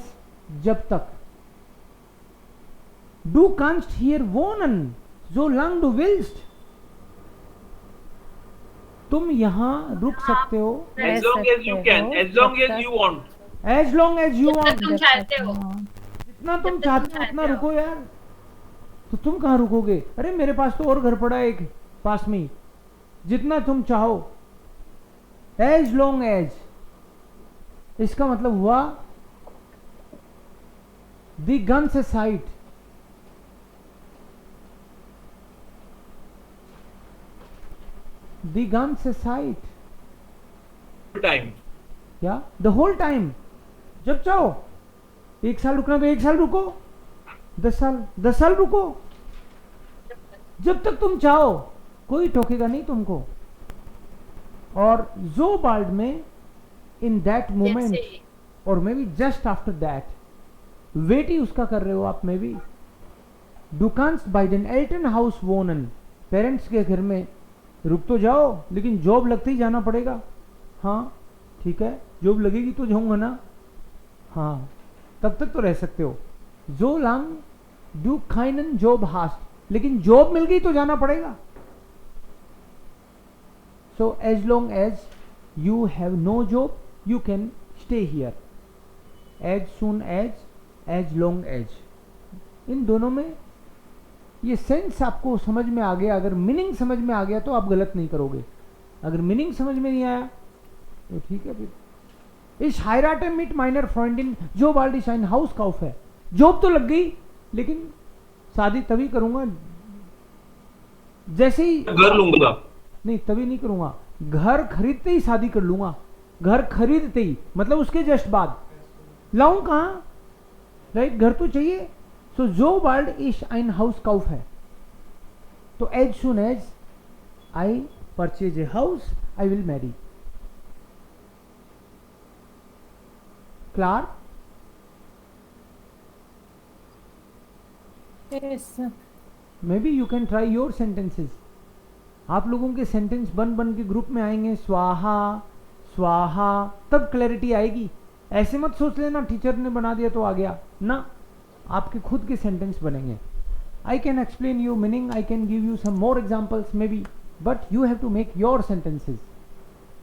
जब तक। डू कांस्ट हियर वोनन जो लंग डू विल्स्ट, तुम यहां रुक सकते हो as long as you can, as long as you want. As long as you want. तुम चाहते हो। जितना तुम चाहते हो उतना रुको यार। तो तुम कहाँ रुकोगे? अरे मेरे पास तो और घर पड़ा है एक पास में ही, जितना तुम चाहो। एज लॉन्ग एज, इसका मतलब हुआ द गन से साइट, द गन से साइट, टाइम, या द होल टाइम, जब चाहो। 1 साल रुकना तो 1 साल रुको, 10 साल रुको, जब तक तुम चाहो, कोई टोकेगा नहीं तुमको। और जो बाल्ड में इन दैट मोमेंट, और maybe just after that, wait ही उसका कर रहे हो आप। मे बी दुकान्स बाय den एल्टन हाउस वोनन, पेरेंट्स के घर में रुक तो जाओ, लेकिन जॉब लगते ही जाना पड़ेगा। हाँ ठीक है, जॉब लगेगी तो जाऊंगा ना। हाँ, तब तक तो रह सकते हो। जो लंग डू खाइनन जॉब हास्ट, लेकिन जॉब मिल गई तो जाना पड़ेगा। So as long as you have no job, you can stay here. As soon as, as long as, इन दोनों में ये सेंस आपको समझ में आ गया, अगर मीनिंग समझ में आ गया तो आप गलत नहीं करोगे, अगर मीनिंग समझ में नहीं आया तो ठीक है फिर। इस हायराटे मिट माइनर फ्रेंडिन जो बाल्डी शाइन हाउस काउफ है, जॉब तो लग गई लेकिन शादी तभी करूंगा जैसे ही घर लूंगा। नहीं, तभी नहीं करूंगा, घर खरीदते ही शादी कर लूंगा, घर खरीदते ही मतलब उसके जस्ट बाद। लाऊं कहां, राइट, घर तो चाहिए। सो जो बाल्ड इश ein हाउस काउफ है, तो as soon as I purchase a house I will marry. क्लार? Yes. Maybe you can try your sentences. आप लोगों के सेंटेंस बन बन के ग्रुप में आएंगे, स्वाहा स्वाहा, तब क्लैरिटी आएगी। ऐसे मत सोच लेना टीचर ने बना दिया तो आ गया ना, आपके खुद के सेंटेंस बनेंगे। I can explain you meaning, I can give you some more examples maybe, but you have to make your sentences,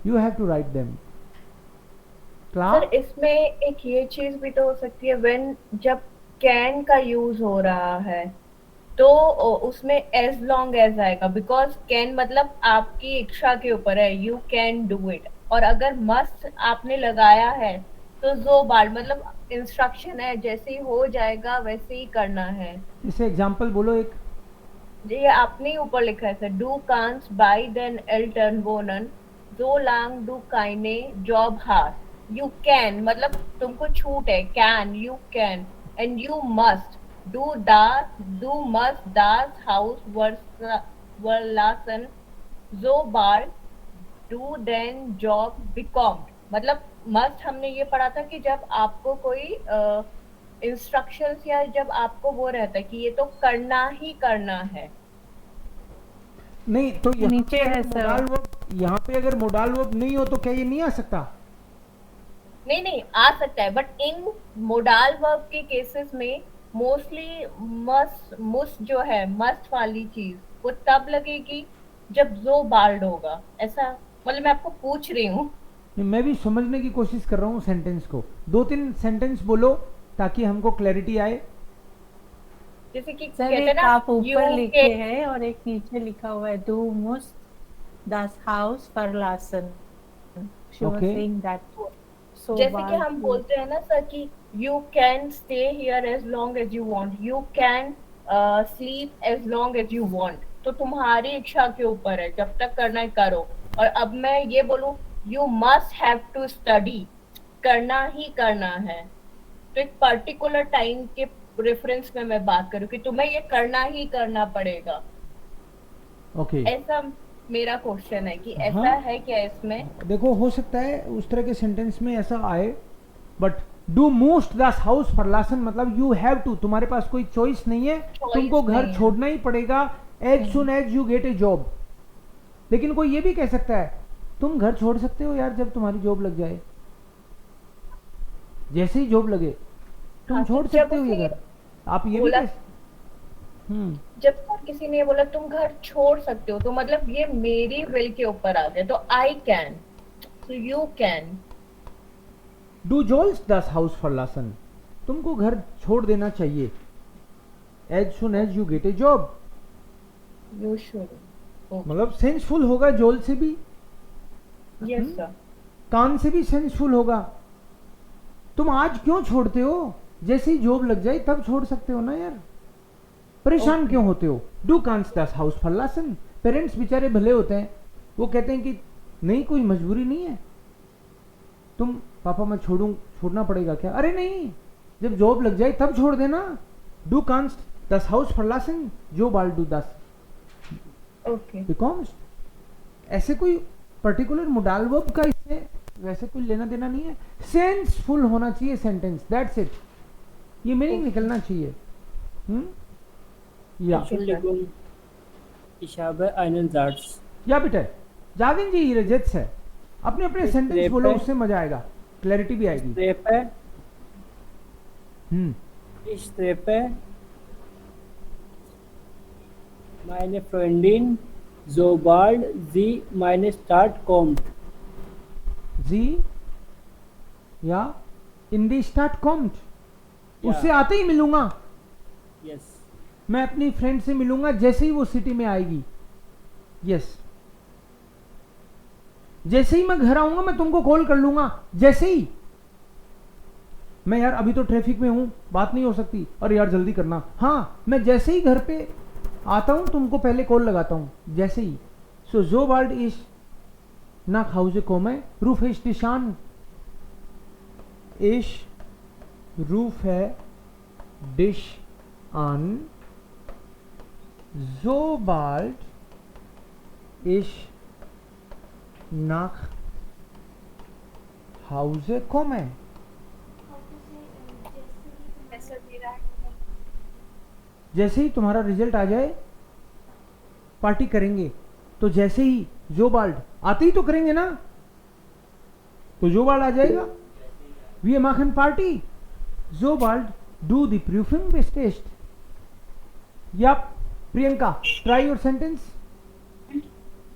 you have to write them. Sir class? इसमें एक ये चीज भी तो हो सकती है, व्हेन जब कैन का यूज हो रहा है तो उसमें एज लॉन्ग एज आएगा, बिकॉज कैन मतलब आपकी इच्छा के ऊपर है, यू कैन डू इट। और अगर मस्ट आपने लगाया है तो जो बाल मतलब इंस्ट्रक्शन है, जैसे ही हो जाएगा वैसे ही करना है। इसे एग्जाम्पल बोलो एक। ये आपने ही ऊपर लिखा है सर, डू कांस बाय देन एल्टन वोनन जो लांग डू काइने जॉब हार। यू कैन मतलब तुमको छूट है, can you can, and you must डू मस्ट दास हाउस वर्लासन जो बार डू देन जॉब बिकॉम। मतलब मस्ट हमने ये पढ़ा था कि जब आपको कोई इंस्ट्रक्शंस या जब आपको वो रहता है कि ये तो करना ही करना है। नहीं तो यहाँ नीचे पे है अगर सर। मोडाल वर्ब, यहाँ पे अगर मोडाल वर्ब नहीं हो तो क्या ये नहीं आ सकता? नहीं आ सकता है, बट इन मोडाल वर्ब के केसेस में मोस्टली मस्ट जो है, मस्ट वाली चीज वो तब लगेगी जब जो बाल्ड होगा। ऐसा मतलब मैं आपको पूछ रही हूँ। मैं भी समझने की कोशिश कर रहा हूँ सेंटेंस को। 2-3 सेंटेंस बोलो ताकि हमको क्लैरिटी आए। जैसे कि सर कहते हैं एक ना, आप ऊपर you लिखे can- हैं और एक नीचे लिखा हुआ है डू मुस्ट das हाउस verlassen. She was Okay. saying that. So जैसे कि bad हम to- बोलते हैं ना सर कि you can stay here as long as you want, you can sleep as long as you want. तो तुम्हारी इच्छा के ऊपर है, जब तक करना है करो। और अब मैं ये बोलूं you must have to study, करना ही करना है, तो एक पर्टिकुलर टाइम के रेफरेंस में मैं बात करूं कि तुम्हें ये करना ही करना पड़ेगा। ओके ऐसा मेरा क्वेश्चन है कि ऐसा हाँ। है क्या इसमें? देखो हो सकता है उस तरह के सेंटेंस में ऐसा आए, बट डू मोस्ट दस हाउस फॉरलासन मतलब यू हैव टू, तुम्हारे पास कोई चॉइस नहीं है, तुमको घर नहीं है। छोड़ना ही पड़ेगा as soon as you get a job. लेकिन कोई ये भी कह सकता है तुम घर छोड़ सकते हो यार जब तुम्हारी जॉब लग जाए, जैसे ही जॉब लगे तुम हाँ, छोड़ तो जब सकते हो ये उसे घर। आप ये भी बोला- जब तक किसी ने बोला तुम घर छोड़ सकते हो, तो मतलब ये मेरी विल के ऊपर आ गया। तो आई कैन, तो यू कैन। डू जोल्स दस हाउस फॉरलासन, तुमको घर छोड़ देना चाहिए as soon as you get a job. You should. मतलब सेंसफुल होगा जोल से भी, यस सर। कान से भी सेंसफुल होगा। तुम आज क्यों छोड़ते हो, जैसे ही जॉब लग जाए तब छोड़ सकते हो ना यार, परेशान क्यों होते हो। डू कांस दस हाउस फॉरलासन, पेरेंट्स बेचारे भले होते हैं, वो कहते हैं कि नहीं कोई मजबूरी नहीं है, तुम पापा मैं छोड़ना पड़ेगा क्या, अरे नहीं जब जॉब लग जाए तब छोड़ देना। डू कांस दस हाउस फॉरलासन जो बाल डू दस ओके। बिकॉज ऐसे कोई पर्टिकुलर मोडाल वर्ब का इससे वैसे कोई लेना देना नहीं है, सेंसफुल होना चाहिए सेंटेंस, दैट्स इट, ये मीनिंग निकलना चाहिए। या Entschuldigung, ich habe einen Satz. या बेटा जाविन जी रजत है, अपने अपने इस सेंटेंस ट्रेप बोलो, है। उससे मजा आएगा, क्लैरिटी भी आएगी। Treffe, हम्म ich treffe meine Freundin, sobald sie meine Stadt kommt. जी या इन दी स्टार्ट कॉम्ट, या। उससे आते ही मिलूंगा। Yes. मैं अपनी फ्रेंड से मिलूंगा जैसे ही वो सिटी में आएगी। यस, जैसे ही मैं घर आऊंगा मैं तुमको कॉल कर लूंगा, जैसे ही। मैं यार अभी तो ट्रैफिक में हूं, बात नहीं हो सकती, और यार जल्दी करना। हाँ, मैं जैसे ही घर पे आता हूं तुमको पहले कॉल लगाता हूं, जैसे ही। सो जो bald is nach Hause komme, rufe ich dich an. Ich rufe dich an, sobald ich nach Hause komme. How to say ऐसा मेरा जैसे ही तुम्हारा रिजल्ट आ जाए पार्टी करेंगे। तो जैसे ही जो बाल्ड आते ही तो करेंगे ना, तो जो बाल्ड आ जाएगा, वी machen पार्टी। जो बाल्ड डू द प्रूफिंग बेस्ट टेस्ट। या Priyanka, try your sentence.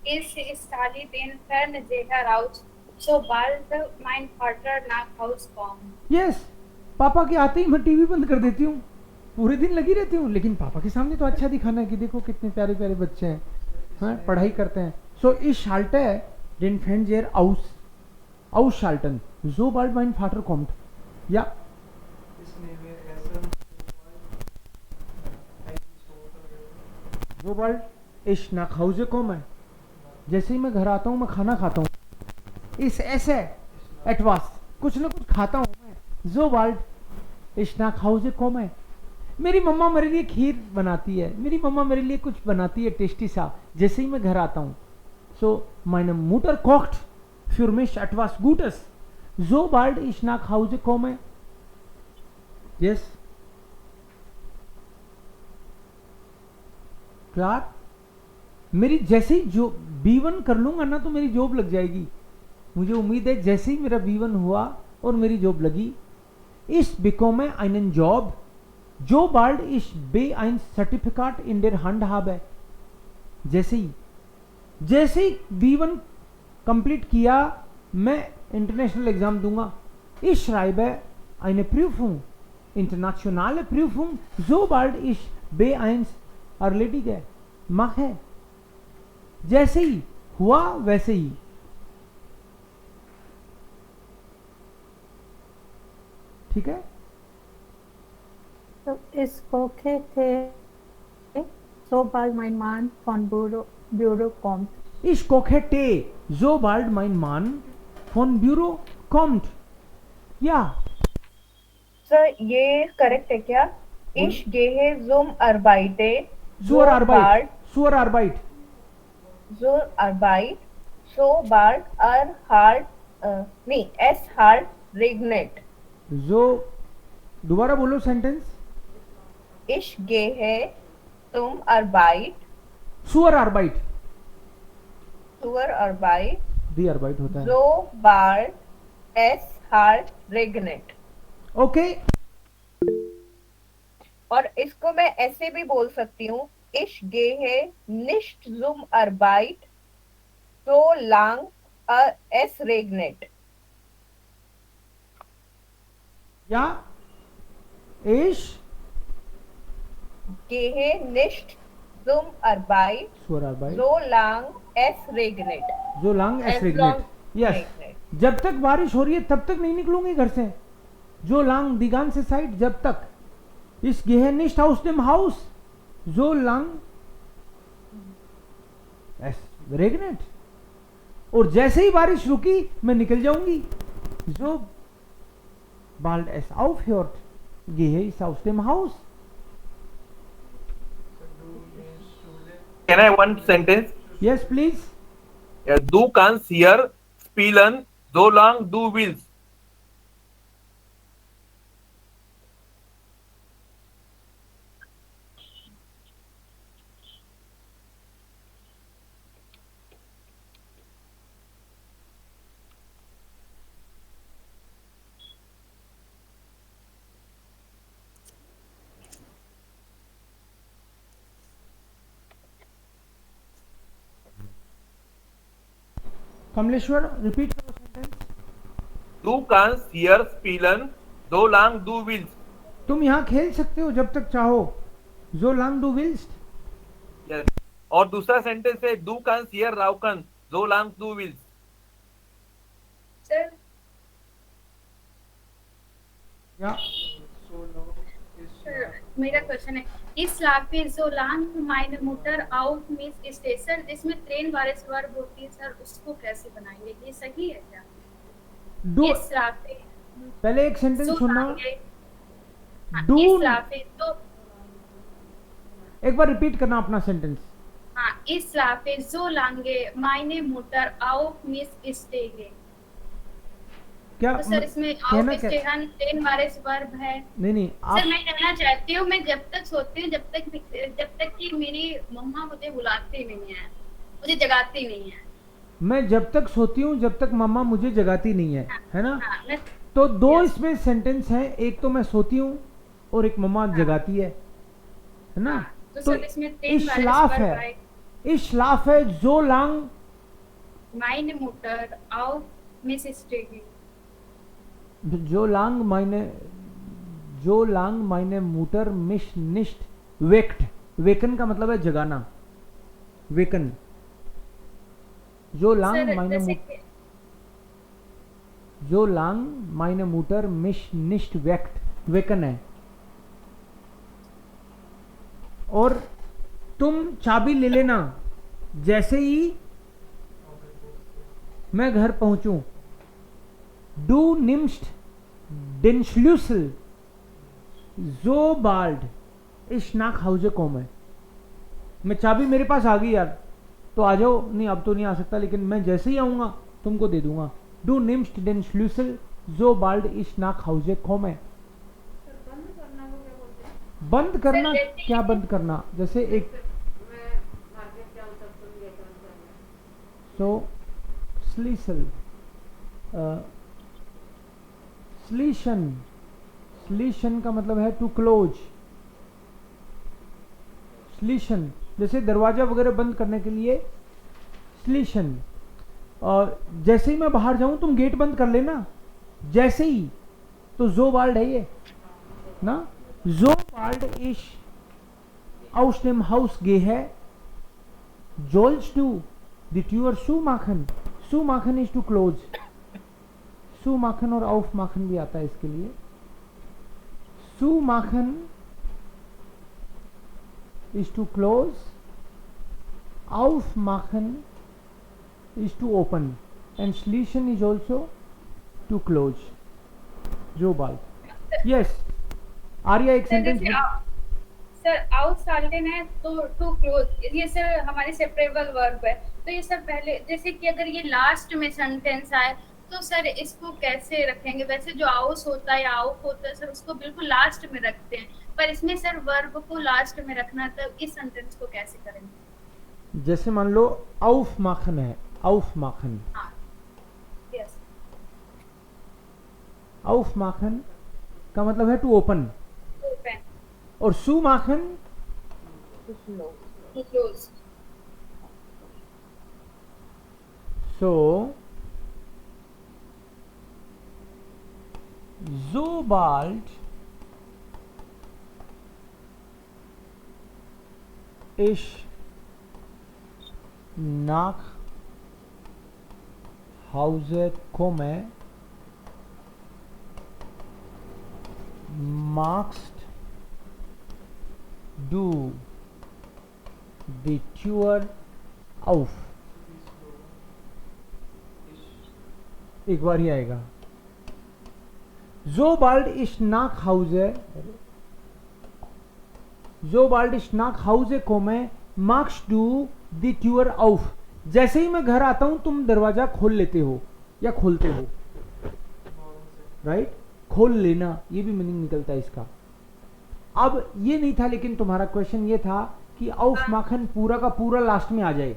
Ich stelle den Fernseher aus, sobald mein Vater nach Haus kommt. Yes, पापा के आते ही मैं टीवी बंद कर देती हूँ, पूरे दिन लगी रहती हूँ, लेकिन पापा के सामने तो अच्छा दिखाना है कि देखो कितने प्यारे प्यारे बच्चे हैं, हाँ, पढ़ाई करते हैं। सो ich schalte den Fernseher ausschalten, sobald mein Vater kommt. Ja, sobald ich nach Hause komme, जैसे ही मैं घर आता हूँ मैं खाना खाता हूँ। इस ऐसे एटवास कुछ ना कुछ खाता हूँ मैं। sobald ich nach Hause komme, मेरी मम्मा मेरे लिए खीर बनाती है, मेरी मम्मा मेरे लिए कुछ बनाती है टेस्टी सा, जैसे ही मैं घर आता हूँ। सो meine Mutter kocht für mich etwas Gutes, sobald ich nach Hause komme. Yes, klar, मेरी जैसे ही जो B1 कर लूंगा ना तो मेरी जॉब लग जाएगी। मुझे उम्मीद है जैसे ही मेरा B1 हुआ और मेरी जॉब लगी, ich bekomme einen Job, sobald ich B1 Zertifikat in der Hand habe. जैसे ही B1 कंप्लीट किया मैं इंटरनेशनल एग्जाम दूंगा। Ich schreibe eine Prüfung, internationale Prüfung, sobald ich B1 erledige mache. जैसे ही हुआ वैसे ही। ठीक है, So ich koche sobald mein Mann von Büro kommt. Ich koche Tee, sobald mein Mann von Büro kommt. Ja, sir ये correct है क्या? Ich gehe zum Arbeite, zur Arbeit, zur Arbeit, sobald es halt regnet. जो दोबारा बोलो sentence. Ich gehe zum Arbeit, zur Arbeit, दी Arbeit होता है। sobald es halt regnet. Okay, और इसको मैं ऐसे भी बोल सकती हूँ, ich gehe nicht zum Arbeit, solange es regnet. या ich gehe nicht zum Arbeit, zur Arbeit, solange es regnet. solange es As regnet. long yes, regnet. जब तक बारिश हो रही है तब तक नहीं निकलूंगी घर से। जो लांग दिगान से साइड, जब तक। इस gehe nicht aus dem Haus, solange es regnet. और जैसे ही बारिश रुकी मैं निकल जाऊंगी। जो bald es aufhört, gehe ich aus dem Haus. Can I one sentence? Yes, please. Du kannst hier spielen, solange du willst. Kamleshwar, repeat your sentence. Du kannst hier spielen, solange du willst. तुम यहाँ खेल सकते हो जब तक चाहो। जो लांग डू विल्स्ट, Yes. और दूसरा सेंटेंस है डू कान सियर रावकन जो लांग डू विल्स। सर या मेरा क्वेश्चन है इस लाफे जो लांग माइन मुटर आउट मींस स्टे सर जिसमें ट्रेन वारिस वर्ब होती है सर उसको कैसे बनाएंगे ये सही है क्या? डू, इस लाफे पहले एक सेंटेंस जो सुनना, लांगे डू, इस लाफे तो एक बार रिपीट करना अपना सेंटेंस। हाँ इस लाफे जो लांगे मायने मुटर आउट मींस स्टे है क्या तो सर इसमें कहना आउट क्या, स्टे हन ट्रेन वारिस वर्ब है। नहीं सर आप, मैं कहना चाहती हूँ मैं जब तक सोती हूँ जब तक कि मेरी मम्मा मुझे बुलाती नहीं है मुझे जगाती नहीं है। मैं जब तक सोती हूँ जब तक मम्मा मुझे जगाती नहीं है ना? हाँ मैं तो दो Yes. इसमें सेंटेंस हैं, एक तो मैं सोती हूँ और एक मम्मा जगाती है ना? हाँ, तो तो सर इसमें ट्रेन इशलाफ वारिस है, वर्ब है इशलाफ है, जो लांग, मायने मुटर आउट मींस स्टे है जो लांग मायने, जो लांग मायने मूटर मिश निष्ठ वेक्ट, वेकन का मतलब है जगाना, वेकन, जो लांग सर मायने जैसे मू- कि जो लांग मायने मूटर मिश निष्ठ वेक्ट, वेकन है। और तुम चाबी ले लेना जैसे ही मैं घर पहुंचूं, डू निम्स्ट den Schlüssel sobald ich nach Hause komme, मैं चाबी मेरे पास आ गई यार तो आ जाओ, नहीं अब तो नहीं आ सकता लेकिन मैं जैसे ही आऊंगा तुमको दे दूंगा। डू निम्स्ट den Schlüssel sobald ich nach Hause komme, बंद करना, क्या बंद करना, जैसे एक सो स्लीसल, स्लीशन, स्लीशन का मतलब है टू क्लोज, स्लीशन जैसे दरवाजा वगैरह बंद करने के लिए स्लीशन। और जैसे ही मैं बाहर जाऊं तुम गेट बंद कर लेना जैसे ही, तो जो बाल्ड है ये ना, जो बाल्ड इश aus dem Haus gehe sollst du die Tür zumachen, zumachen is to close, zumachen और aufmachen भी आता है इसके लिए। zumachen is to close, aufmachen is to open and schließen is also to close, जो बाल्ड। यस आर्या एक sir sentence, जैसे sir out साल्टेन है तो टू क्लोज ये सर हमारी सेपरेबल वर्ब है तो ये सर पहले जैसे कि अगर ये लास्ट में सेंटेंस आए तो सर इसको कैसे रखेंगे? वैसे जो आउस होता है या आउट होता है सर उसको बिल्कुल लास्ट में रखते हैं पर इसमें सर वर्ब को लास्ट में रखना है तो इस सेंटेंस को कैसे करेंगे? जैसे मान लो aufmachen है, aufmachen, हाँ यस aufmachen का मतलब है टू ओपन, ओपन और zumachen to close so sobald ich nach Hause komme, magst du die Tür auf, एक बार ही आएगा। sobald ich nach Hause, sobald ich nach Hause komme machst du die Tür auf, जैसे ही मैं घर आता हूं तुम दरवाजा खोल लेते हो या खोलते हो, राइट, खोल लेना ये भी मीनिंग निकलता है इसका। अब ये नहीं था लेकिन तुम्हारा क्वेश्चन ये था कि aufmachen पूरा का पूरा लास्ट में आ जाए।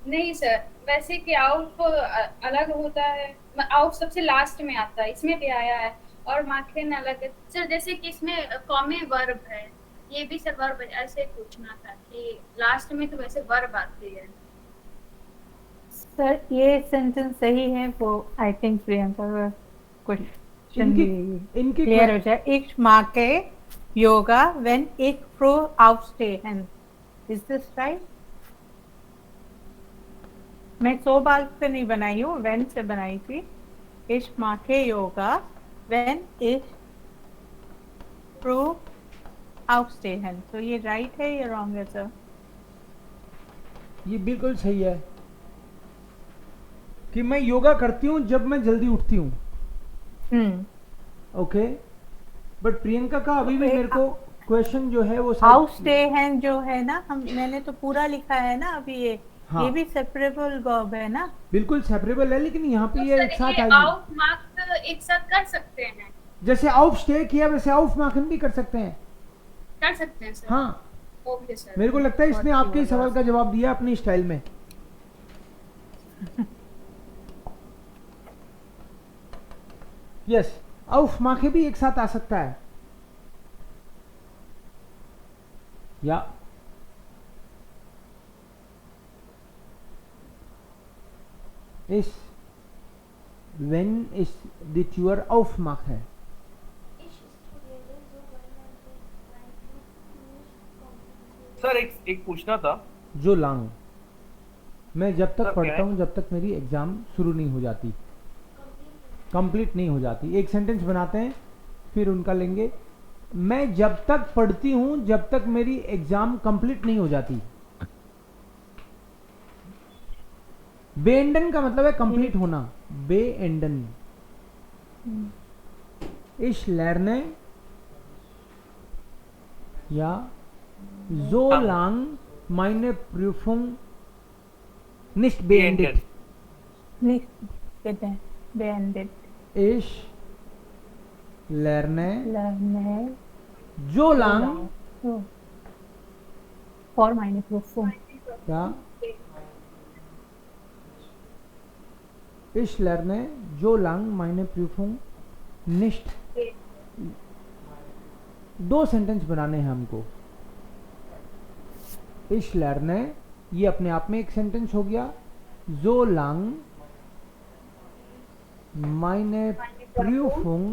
नहीं सर वैसे कि आउट अलग होता है, आउट सबसे लास्ट में आता है इसमें भी आया है और माखन अलग है सर। जैसे कि इसमें कॉमे वर्ब है ये भी सर वर्ब ऐसे पूछना था कि लास्ट में तो वैसे वर्ब आती है। सर ये सेंटेंस सही है वो आई थिंक प्रियंका का क्वेश्चन इनकी क्लियर हो जाए। एक माँ के yoga when ich froh aufstehen. Is this right? मैं सो बाल से नहीं बनाई हूँ, when से बनाई थी. Ich mache yoga when ich froh aufstehen. तो ये right है या wrong है सर? ये बिल्कुल सही है कि मैं योगा करती हूँ जब मैं जल्दी उठती हूँ. ओके, बट प्रियंका का अभी भी मेरे को क्वेश्चन जो है वो aufstehen जो है ना, मैंने तो पूरा लिखा है ना अभी ये. हाँ. ये भी सेपरेबल वर्ब है ना? बिल्कुल सेपरेबल है, लेकिन यहाँ पे तो ये सर एक साथ ये आएगी. आउट मार्क एक साथ कर सकते हैं? जैसे आउट स्टे किया वैसे आउट मार्कन भी कर सकते हैं. कर सकते हैं सर. हाँ, ओके सर. मेरे को लगता है इसने आपके सवाल का जवाब दिया अपनी स्टाइल में. यस, आउफ माखे भी एक साथ आ सकता है. या इस when is the Tür aufmache है. Ich studiere so weil sir एक पूछना था. जो लांग मैं जब तक सर, पढ़ता क्या हूँ जब तक मेरी एग्जाम शुरू नहीं हो जाती, कंप्लीट नहीं हो जाती. एक सेंटेंस बनाते हैं फिर उनका लेंगे. मैं जब तक पढ़ती हूँ जब तक मेरी एग्जाम कंप्लीट नहीं हो जाती. बेएंडन का मतलब है कंप्लीट होना. बेएंडन. इश लर्ने या so lang meine Prüfung nicht beendet. Nicht beendet. Ich lerne Lerne so lang so for meine Prüfung. ja ich lerne so lang meine Prüfung nicht. दो सेंटेंस बनाने हैं हमको. Ich lerne ये अपने आप में एक सेंटेंस हो गया. so lang meine Prüfung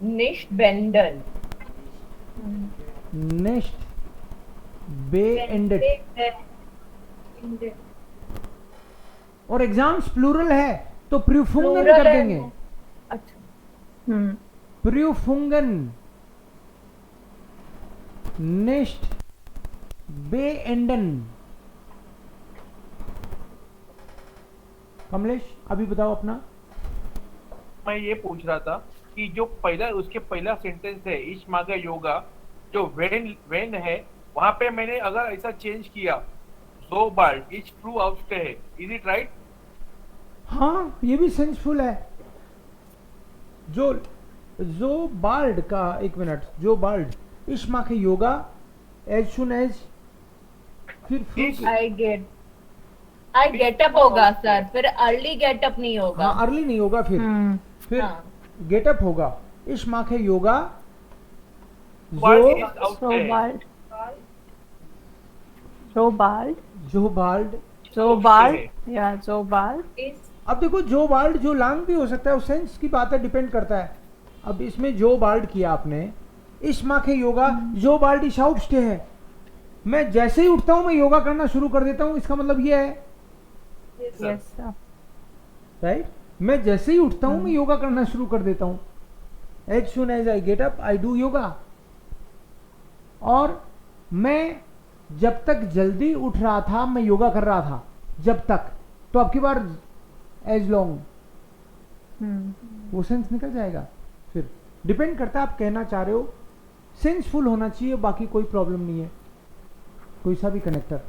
nicht beenden. nicht beendet. और एग्जाम्स प्लूरल है तो प्रूफुंगन कर देंगे. अच्छा. प्रूफुंगन nicht beenden. कमलेश अभी बताओ अपना. मैं ये पूछ रहा था कि जो पहला उसके पहला सेंटेंस है इश मागा योगा, जो वेन है वहां पे मैंने अगर ऐसा चेंज किया सो बाल्ड इच ट्रू आउटस्टे है. Is it right? हाँ, ये भी सेंसफुल है. जो बाल्ड का एक मिनट. जो बाल्ड इश माँ के योगा एज सुन एज फिर आई गेट अप होगा सर, फिर अर्ली गेट अप नहीं होगा. हाँ, अर्ली नहीं होगा. फिर हाँ. गेटअप होगा. इश माँ के yoga Bald is So outside. bald. So bald. जो bald. So bald. Yeah, so bald. अब देखो जो बाल्ड जो लांग भी हो सकता है, उस सेंस की बात है, डिपेंड करता है. अब इसमें जो बाल्ड किया आपने, इस माँ के योगा जो बाल्ड इस आउट स्टे है. मैं जैसे ही उठता हूं मैं योगा करना शुरू कर देता हूं. इसका मतलब ये है Yes, sir. राइट. मैं जैसे ही उठता हूं मैं योगा करना शुरू कर देता हूं. As soon as I get up I do yoga. और मैं जब तक जल्दी उठ रहा था मैं योगा कर रहा था. जब तक, तो आपकी बार एज लॉन्ग वो सेंस निकल जाएगा. फिर डिपेंड करता है आप कहना चाह रहे हो. सेंसफुल होना चाहिए, बाकी कोई प्रॉब्लम नहीं है. कोई सा भी connector.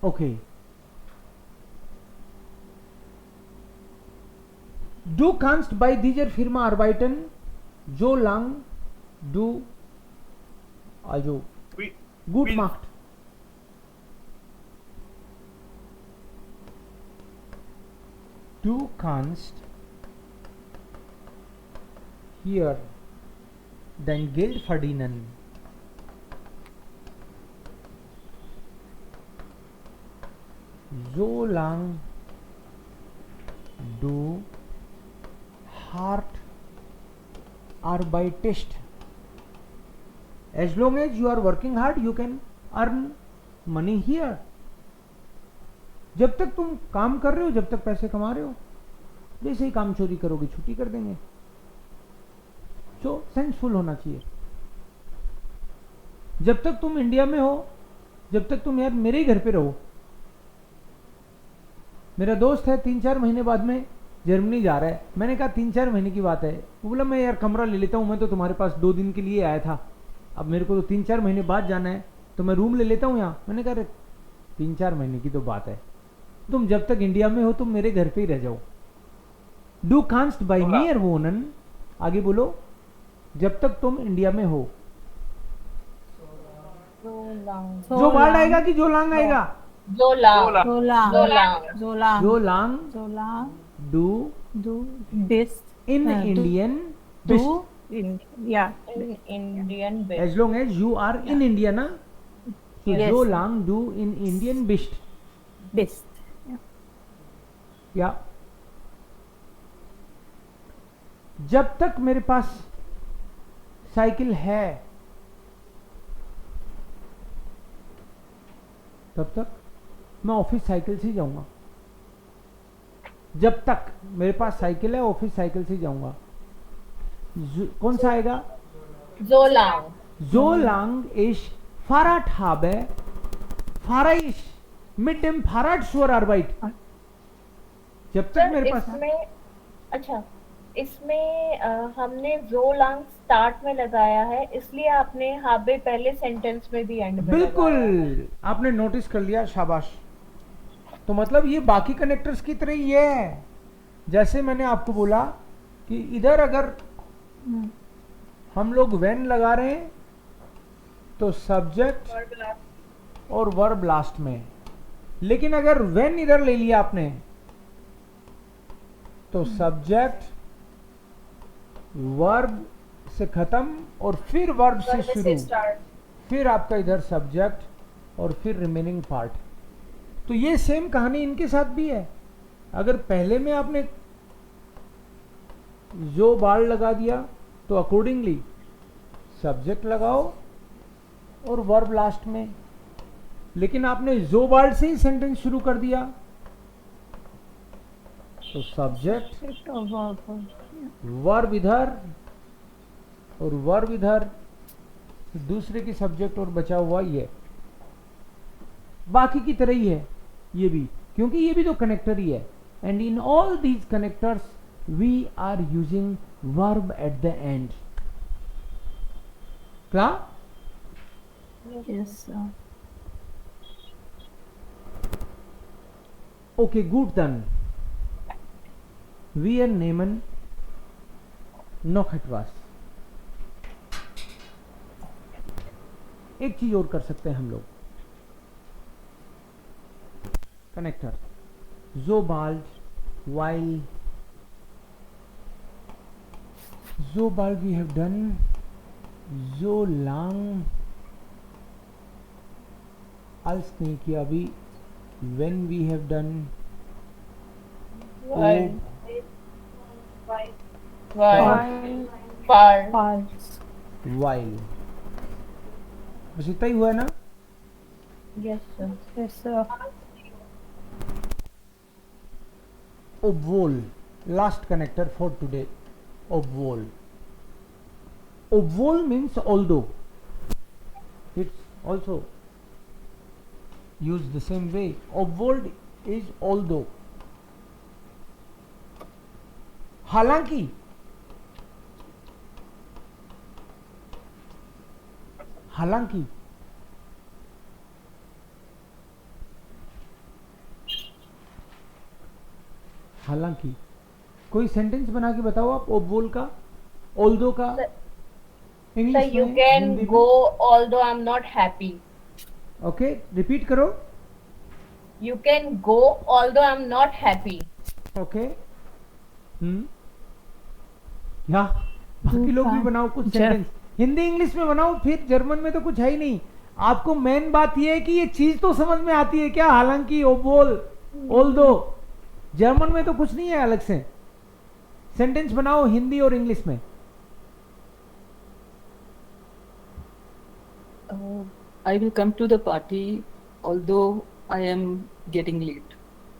Okay. Du kannst bei dieser Firma arbeiten, so lang du also gut macht. Du kannst hier dein Geld verdienen. So lang du hard or by test. As long as you are working hard, you can earn money here. जब तक तुम काम कर रहे हो, जब तक पैसे कमा रहे हो, जैसे ही काम चोरी करोगे छुट्टी कर देंगे. सो सेंसफुल होना चाहिए. जब तक तुम इंडिया में हो, जब तक तुम यार मेरे ही घर पे रहो. मेरा दोस्त है 3-4 महीने बाद में जर्मनी जा रहा है. मैंने कहा 3-4 महीने की बात है. वो बोला मैं यार कमरा ले लेता हूँ, मैं तो तुम्हारे पास 2 दिन के लिए आया था, अब मेरे को तो 3-4 महीने बाद जाना है, तो मैं रूम ले लेता हूँ यहाँ. मैंने कहा अरे 3-4 महीने की तो बात है, तुम जब तक इंडिया में हो तुम मेरे घर पे ही रह जाओ. डू कांस्ट बाई मियर वोनन. आगे बोलो. जब तक तुम इंडिया में हो. जो बाढ़ आएगा कि जो लांग आएगा? जोलांग. Zolang. जोलांग. Zolang. जो लांग. Zolang. Do Do this. in do- Indian. Do in yeah. Indian best. As long as you are in India ना. So Yes. जो लांग do in Indian best. Best. या जब तक मेरे पास साइकिल है तब तक मैं ऑफिस साइकिल से ही जाऊंगा. जब तक मेरे पास साइकिल है ऑफिस साइकिल से ही जाऊंगा. कौन सा आएगा? Jollang. So lang ich Fahrrad habe, fahre ich mit dem Fahrrad zur Arbeit. जब तक सर मेरे पास इसमें अच्छा इसमें हमने जोलांग स्टार्ट में लगाया है, इसलिए आपने हाबे पहले सेंटेंस में भी एंड में बिल्कुल लगाया है. आपने नोटिस कर लिया, शाबाश. तो मतलब ये बाकी कनेक्टर्स की तरह ही है. जैसे मैंने आपको बोला कि इधर अगर हम लोग व्हेन लगा रहे हैं तो सब्जेक्ट और वर्ब लास्ट में, लेकिन अगर व्हेन इधर ले लिया आपने तो सब्जेक्ट वर्ब से खत्म और फिर वर्ब से शुरू, फिर आपका इधर सब्जेक्ट और फिर रिमेनिंग पार्ट. तो ये सेम कहानी इनके साथ भी है. अगर पहले में आपने जो बाल लगा दिया तो अकॉर्डिंगली सब्जेक्ट लगाओ और वर्ब लास्ट में. लेकिन आपने जो बाल से ही सेंटेंस शुरू कर दिया तो सब्जेक्ट वर्ब इधर और वर्ब इधर, दूसरे की सब्जेक्ट और बचा हुआ ये. बाकी की तरह ही है ये भी, क्योंकि ये भी तो कनेक्टर ही है. And in all these connectors we are using verb at the end. Clear? Yes. Okay, gut dann. Wir nehmen noch etwas. एक चीज और कर सकते हैं हम लोग. Connector sobald, while, sobald we have done, so lang, als नहीं किया अभी, when we have done, While. False. while. बस इतना ही हुआ है ना. Yes sir. Yes, sir. Obwohl, last connector for today. Obwohl. Obwohl means although. It's also used the same way. Obwohl is although. हालांकि. हालांकि. हालांकि. कोई सेंटेंस बना के बताओ आप ओबोल का, ऑल्दो का. सर इंग्लिश यू में, कैन हिंदी में. Go although I am not happy. Okay, repeat करो. You can go although I am not happy. Okay. या बाकी लोग भी बनाओ कुछ सेंटेंस. हिंदी इंग्लिश में बनाओ, फिर जर्मन में तो कुछ है ही नहीं. आपको मेन बात यह है कि ये चीज तो समझ में आती है क्या, हालांकि ओबोल ऑल्दो. जर्मन में तो कुछ नहीं है अलग से. सेंटेंस बनाओ हिंदी और इंग्लिश में. I will come to the party although I am getting late.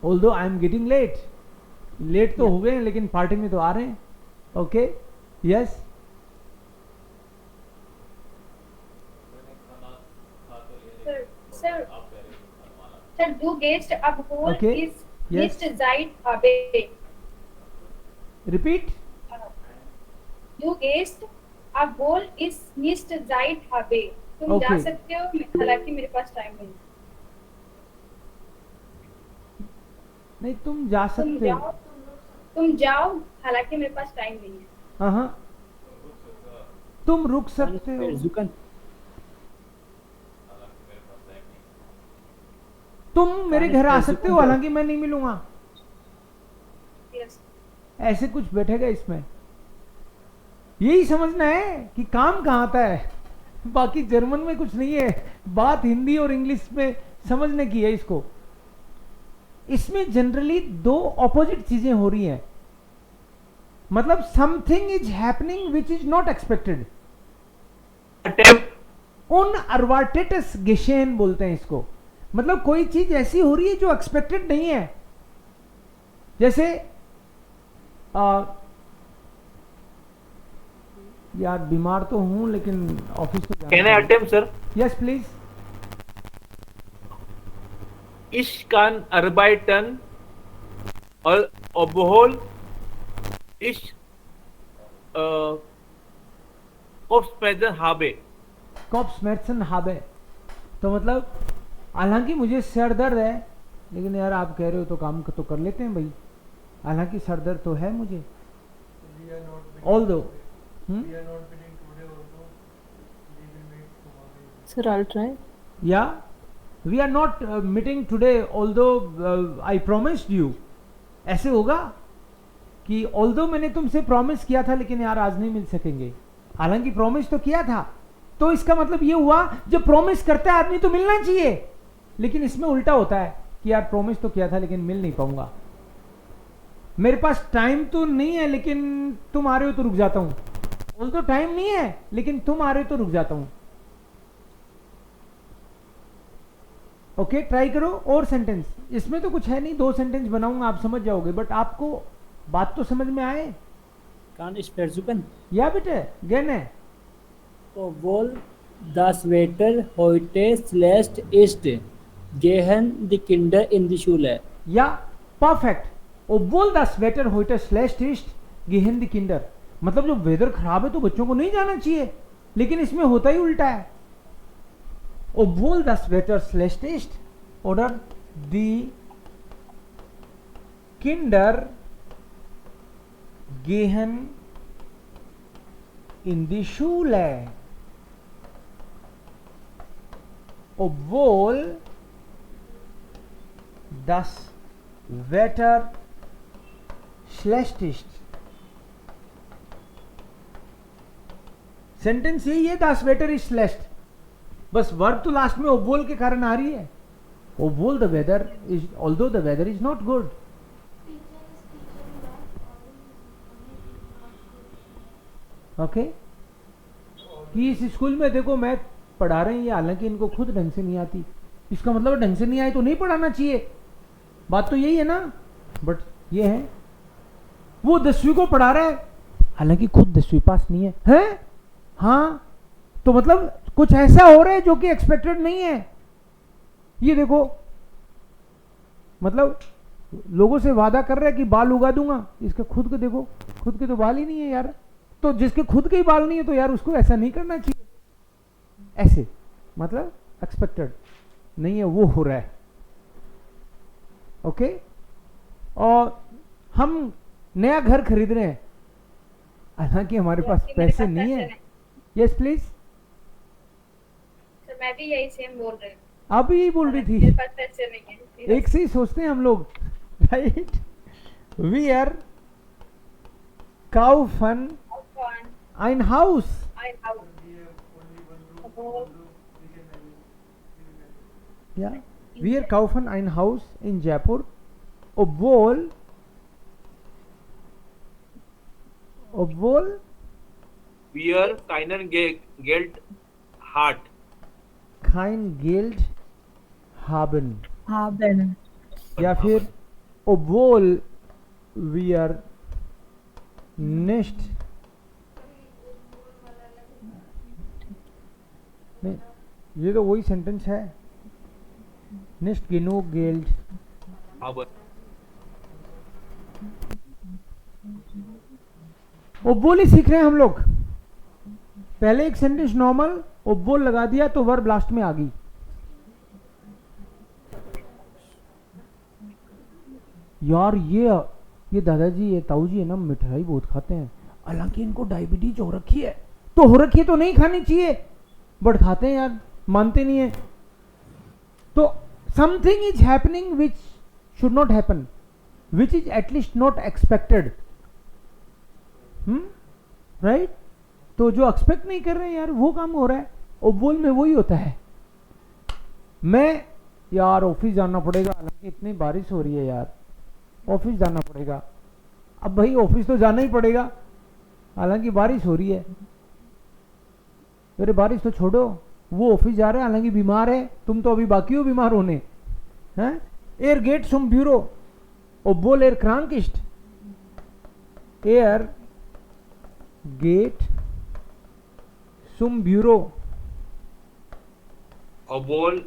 Although I am getting late. Late तो Yeah. हो गए हैं लेकिन पार्टी में तो आ रहे हैं. Okay. Yes. Sir, du gehst ab wohl Okay. ist Yes. nicht seit habe. Repeat. Du gehst ab wohl ist nicht seit habe. तुम जा Okay. सकते हो, हालांकि मेरे पास टाइम नहीं. नहीं तुम जा सकते हो. तुम जाओ, हालांकि मेरे पास टाइम नहीं है. हाँ. तुम रुक सकते हो. Versuchen. तुम मेरे घर आ Kann ich सकते हो versuchen? हालांकि मैं नहीं मिलूंगा. Yes. ऐसे कुछ बैठेगा इसमें. यही समझना है कि काम कहाँ आता है. बाकी जर्मन में कुछ नहीं है. बात हिंदी और इंग्लिश में समझने की है इसको. इसमें जनरली दो ऑपोजिट चीजें हो रही हैं. मतलब something is happening which is not expected. उन अर्वाटेटस गेशेन बोलते हैं इसको. मतलब कोई चीज ऐसी हो रही है जो एक्सपेक्टेड नहीं है. जैसे यार बीमार तो हूं लेकिन ऑफिस तो जाना. Can I attempt sir? Yes please. Ich kann arbeiten obwohl ich Kopfschmerzen habe. कॉप्समेट्सन हाबे. तो मतलब हालांकि मुझे सर दर्द है लेकिन यार आप कह रहे हो तो काम तो कर लेते हैं भाई. हालांकि सर दर्द तो है मुझे. ऑल दो. Sir, I'll try. या we are not meeting today although I promised you. ऐसे होगा कि ऑल्दो मैंने तुमसे प्रॉमिस किया था लेकिन यार आज नहीं मिल सकेंगे. हालांकि प्रॉमिस तो किया था. तो इसका मतलब ये हुआ जब प्रॉमिस करता है आदमी तो मिलना चाहिए. लेकिन इसमें उल्टा होता है कि यार प्रॉमिस तो किया था लेकिन मिल नहीं पाऊंगा. मेरे पास टाइम तो नहीं है लेकिन तुम आ रहे हो तो रुक जाता हूं. ऑल्दो टाइम नहीं है लेकिन तुम आ रहे हो तो रुक जाता हूं. ओके ट्राई करो. और सेंटेंस इसमें तो कुछ है नहीं. दो सेंटेंस बनाऊंगा आप समझ जाओगे. बट आपको बात तो समझ में आए. Kann ich versuchen? या बेटे गहने. Obwohl das Wetter heute schlecht ist, gehen die Kinder in die Schule. या perfect. obwohl das Wetter heute schlecht ist gehen die Kinder. मतलब जो वेदर खराब है तो बच्चों को नहीं जाना चाहिए. लेकिन इसमें होता ही उल्टा है. obwohl das Wetter schlecht ist oder die Kinder gehen in die Schule. Obwohl das Wetter schlecht ist. Sentence यही है. das Wetter is schlecht. बस वर्ब तो लास्ट में obwohl के कारण आ रही है. obwohl the weather is although the weather is not good. Okay कि इस स्कूल में देखो मैथ पढ़ा रहे हैं ये हालांकि इनको खुद ढंग से नहीं आती. इसका मतलब ढंग से नहीं आए तो नहीं पढ़ाना चाहिए. बात तो यही है ना. बट ये है वो 10वीं को पढ़ा रहा है हालांकि खुद 10वीं पास नहीं है. हैं? हाँ तो मतलब कुछ ऐसा हो रहा है जो कि एक्सपेक्टेड नहीं है. ये देखो मतलब लोगों से वादा कर रहा है कि बाल उगा दूंगा. इसके खुद के देखो खुद के तो बाल ही नहीं है यार. तो जिसके खुद के ही बाल नहीं है तो यार उसको ऐसा नहीं करना चाहिए. ऐसे मतलब एक्सपेक्टेड नहीं है वो हो रहा है. ओके. और हम नया घर खरीद रहे हैं हालांकि हमारे पास पैसे नहीं है. Yes please. सर मैं भी यही सेम बोल रही हूँ. आप यही बोल रही मेरे थी. पास पैसे नहीं है. एक से ही सोचते हैं हम लोग. Right. We are kaufen ein Haus. Ja, wir kaufen ein Haus in Jaipur, obwohl obwohl wir keinen Geld hat. kein Geld haben, haben, या फिर obwohl wir nicht, नहीं, ये तो वही सेंटेंस है, nicht genug Geld, haben. obwohl ही सीख रहे हैं हम लोग। पहले एक सेंटेंस नॉर्मल, obwohl लगा दिया तो वर्ब लास्ट में आ गई। यार ये दादाजी, ये ताऊ जी है ना, मिठाई बहुत खाते हैं, हालांकि इनको डायबिटीज हो रखी है, तो हो रखी है तो नहीं खानी चाहिए, बट खाते हैं यार, मानते नहीं है। तो something is happening which should not happen, which is at least not expected, right. तो जो एक्सपेक्ट नहीं कर रहे हैं यार, वो काम हो रहा है। obwohl में वही होता है, मैं यार ऑफिस जाना पड़ेगा, हालांकि इतनी बारिश हो रही है यार, ऑफिस जाना पड़ेगा। अब भाई ऑफिस तो जाना ही पड़ेगा, हालांकि बारिश हो रही है। अरे बारिश तो छोड़ो, वो ऑफिस जा रहा है, हालांकि बीमार है, तुम तो अभी बाकी हो बीमार होने, हैं। एयर गेट सुम ब्यूरो, obwohl एयर क्रांक इस्ट, एयर गेट सुम ब्यूरो, Obwohl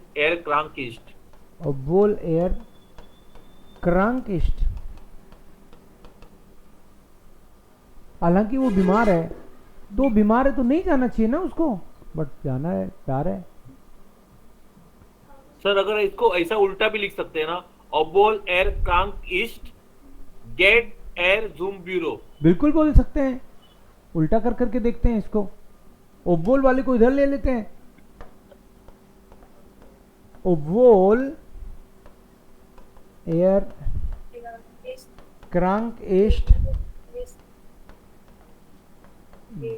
krank ist. obwohl एयर क्रांक इस्ट, हालांकि वो बीमार है, तो बीमार है तो नहीं जाना चाहिए ना उसको, बट जाना है, प्यार है। सर अगर इसको ऐसा उल्टा भी लिख सकते हैं ना, obwohl krank ist, get zum Büro. बिल्कुल बोल सकते हैं, उल्टा कर करके देखते हैं इसको। obwohl वाले को इधर ले लेते हैं, obwohl एयर क्रांक इस्ट,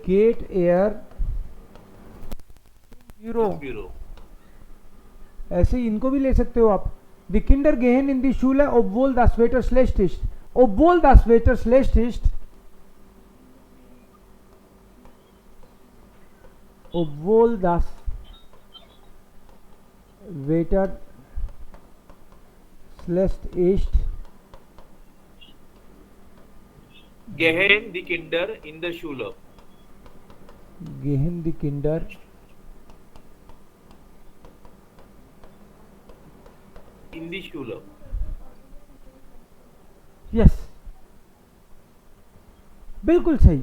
गेट एयर ब्यूरो, Büro. ऐसे ही इनको भी ले सकते हो आप। द किंडर गेहन इन दी शूले, obwohl das Wetter schlecht ist, obwohl das Wetter schlecht ist, obwohl das Wetter schlecht ist, Gehen die Kinder in der Schule. gehen die Kinder In die Schule. Yes, बिल्कुल सही।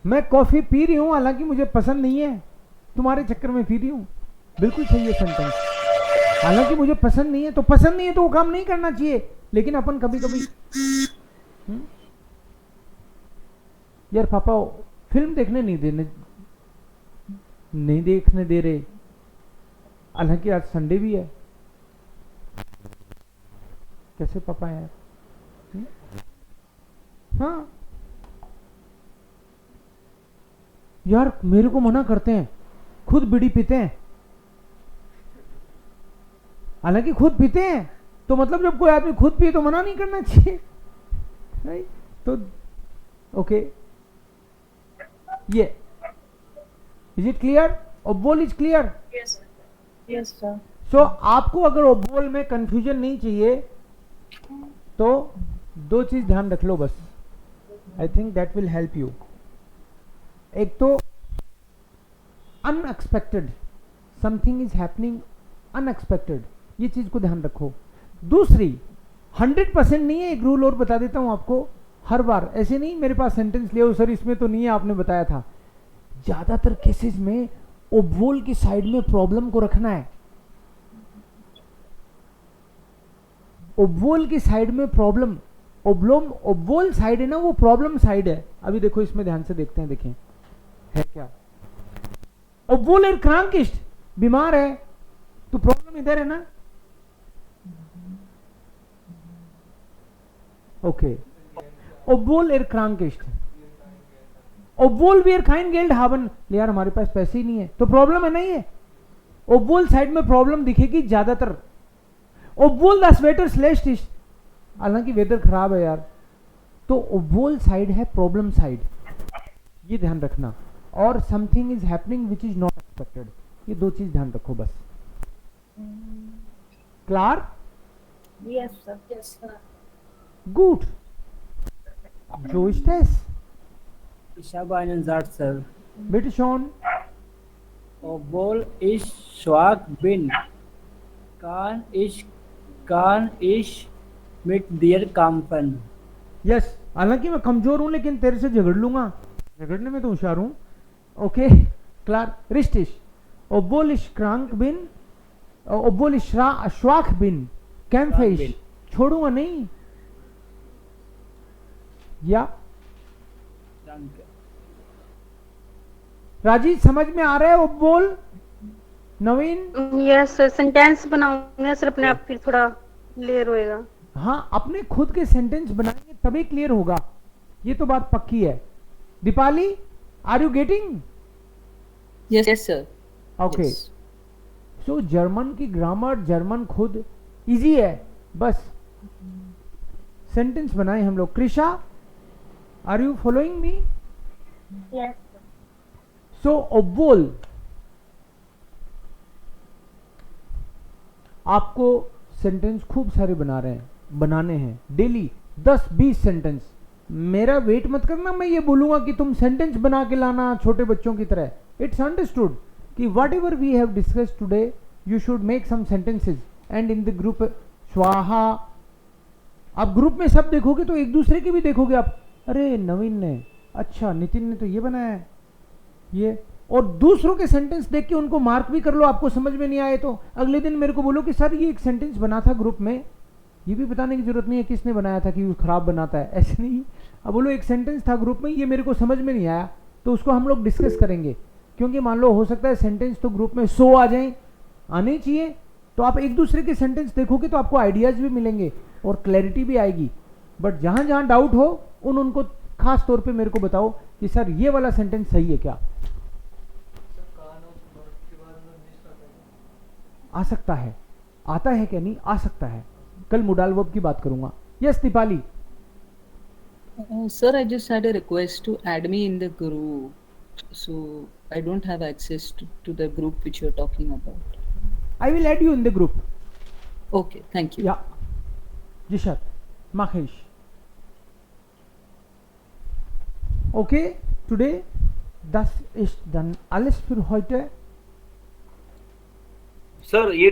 मैं कॉफी पी रही हूं, हालांकि मुझे पसंद नहीं है, तुम्हारे चक्कर में पी रही हूं, बिल्कुल सही है सेंटेंस। हालांकि मुझे पसंद नहीं है, तो पसंद नहीं है तो वो काम नहीं करना चाहिए, लेकिन अपन कभी कभी यार पापा फिल्म देखने नहीं देखने दे रहे, हालांकि आज संडे भी है, कैसे पापा यार। हाँ यार, मेरे को मना करते हैं, खुद बीड़ी पीते हैं, हालांकि खुद पीते हैं, तो मतलब जब कोई आदमी खुद पिए तो मना नहीं करना चाहिए, राइट। तो ओके, ये is it clear? obwohl is clear? yes sir, सो आपको अगर obwohl में कंफ्यूजन नहीं चाहिए तो दो चीज ध्यान रख लो बस, I think that will help you. एक तो unexpected, something is happening unexpected, ये चीज को ध्यान रखो। दूसरी 100% नहीं है, एक रूल और बता देता हूं आपको, हर बार ऐसे नहीं मेरे पास सेंटेंस ले सर इसमें तो नहीं है, आपने बताया था, ज्यादातर केसेस में obwohl की साइड में प्रॉब्लम को रखना है, obwohl की साइड में प्रॉब्लम, obwohl साइड है ना, वो प्रॉब्लम साइड है। अभी देखो इसमें ध्यान से देखते हैं, देखें है क्या। obwohl er krank ist, बीमार है, तो प्रॉब्लम इधर है ना, okay. obwohl er krank ist, obwohl wir kein Geld haben, यार हमारे पास पैसे ही नहीं है, तो प्रॉब्लम है ना ये। obwohl साइड में प्रॉब्लम दिखेगी ज्यादातर, obwohl das Wetter schlecht ist, हालांकि वेदर खराब है यार, तो obwohl साइड है प्रॉब्लम साइड, ये ध्यान रखना, और something is happening which is not expected, ये दो चीज ध्यान रखो बस. Clear? Yes, sir. Yes, sir. Gut. So ist es. Ich habe einen Satz, Sir. Bitte schon. Obwohl ich schwach bin, kann ich mit dir kämpfen. Yes, हालांकि मैं कमजोर हूं लेकिन तेरे से झगड़ लूंगा, झगड़ने में तो होशियार हूं. Okay, clear? रिश्तिश. obwohl ich krank bin, obwohl ich schwach bin, kämpfe ich. छोड़ूंगा नहीं. या Danke. राजी, समझ में आ रहा है obwohl? नवीन? यस सर, सेंटेंस बनाऊंगा सर अपने आप, फिर थोड़ा क्लियर होएगा. हाँ, अपने खुद के सेंटेंस बनाएंगे तभी क्लियर होगा, ये तो बात पक्की है. Deepali, are you getting? Yes, yes, sir. Okay. Yes. So German की ग्रामर, जर्मन खुद इजी है, बस सेंटेंस बनाए हम लोग. Krisha, are you following me? Yes. So obwohl आपको सेंटेंस खूब सारे बनाने हैं डेली, 10-20 सेंटेंस. मेरा वेट मत करना, मैं ये बोलूंगा कि तुम सेंटेंस बना के लाना छोटे बच्चों की तरह. इट्स अंडरस्टूड कि whatever we have discussed today you should make some sentences and in the group स्वाहा. आप ग्रुप में सब देखोगे तो एक दूसरे के भी देखोगे आप, अरे नवीन ने, अच्छा नितिन ने तो ये बनाया है, ये, और दूसरों के सेंटेंस देख के उनको मार्क भी कर लो. आपको समझ में नहीं आए तो अगले दिन मेरे को बोलो कि सर ये एक सेंटेंस बना था ग्रुप में. ये भी बताने की जरूरत नहीं है किसने बनाया था कि वो खराब बनाता है, ऐसे नहीं. अब बोलो एक सेंटेंस था ग्रुप में, ये मेरे को समझ में नहीं आया, तो उसको हम लोग डिस्कस करेंगे. क्योंकि मान लो हो सकता है सेंटेंस तो ग्रुप में 100 आ जाए, आने चाहिए, तो आप एक दूसरे के सेंटेंस देखोगे तो आपको आइडियाज भी मिलेंगे और क्लैरिटी भी आएगी. बट जहां जहां डाउट हो उनको खास तौर पे मेरे को बताओ कि सर ये वाला सेंटेंस सही है क्या. आ सकता है, आता है क्या? नहीं आ सकता है. कल मोडाल वर्ब की बात करूंगा. Yes Deepali. Sir, I just had a request to add me in the group. So I don't have access to the group which you're talking about. I will add you in the group. Okay, thank you. Ja. Sicher. Mach ich. Okay, today, das ist dann alles für heute. Sir ये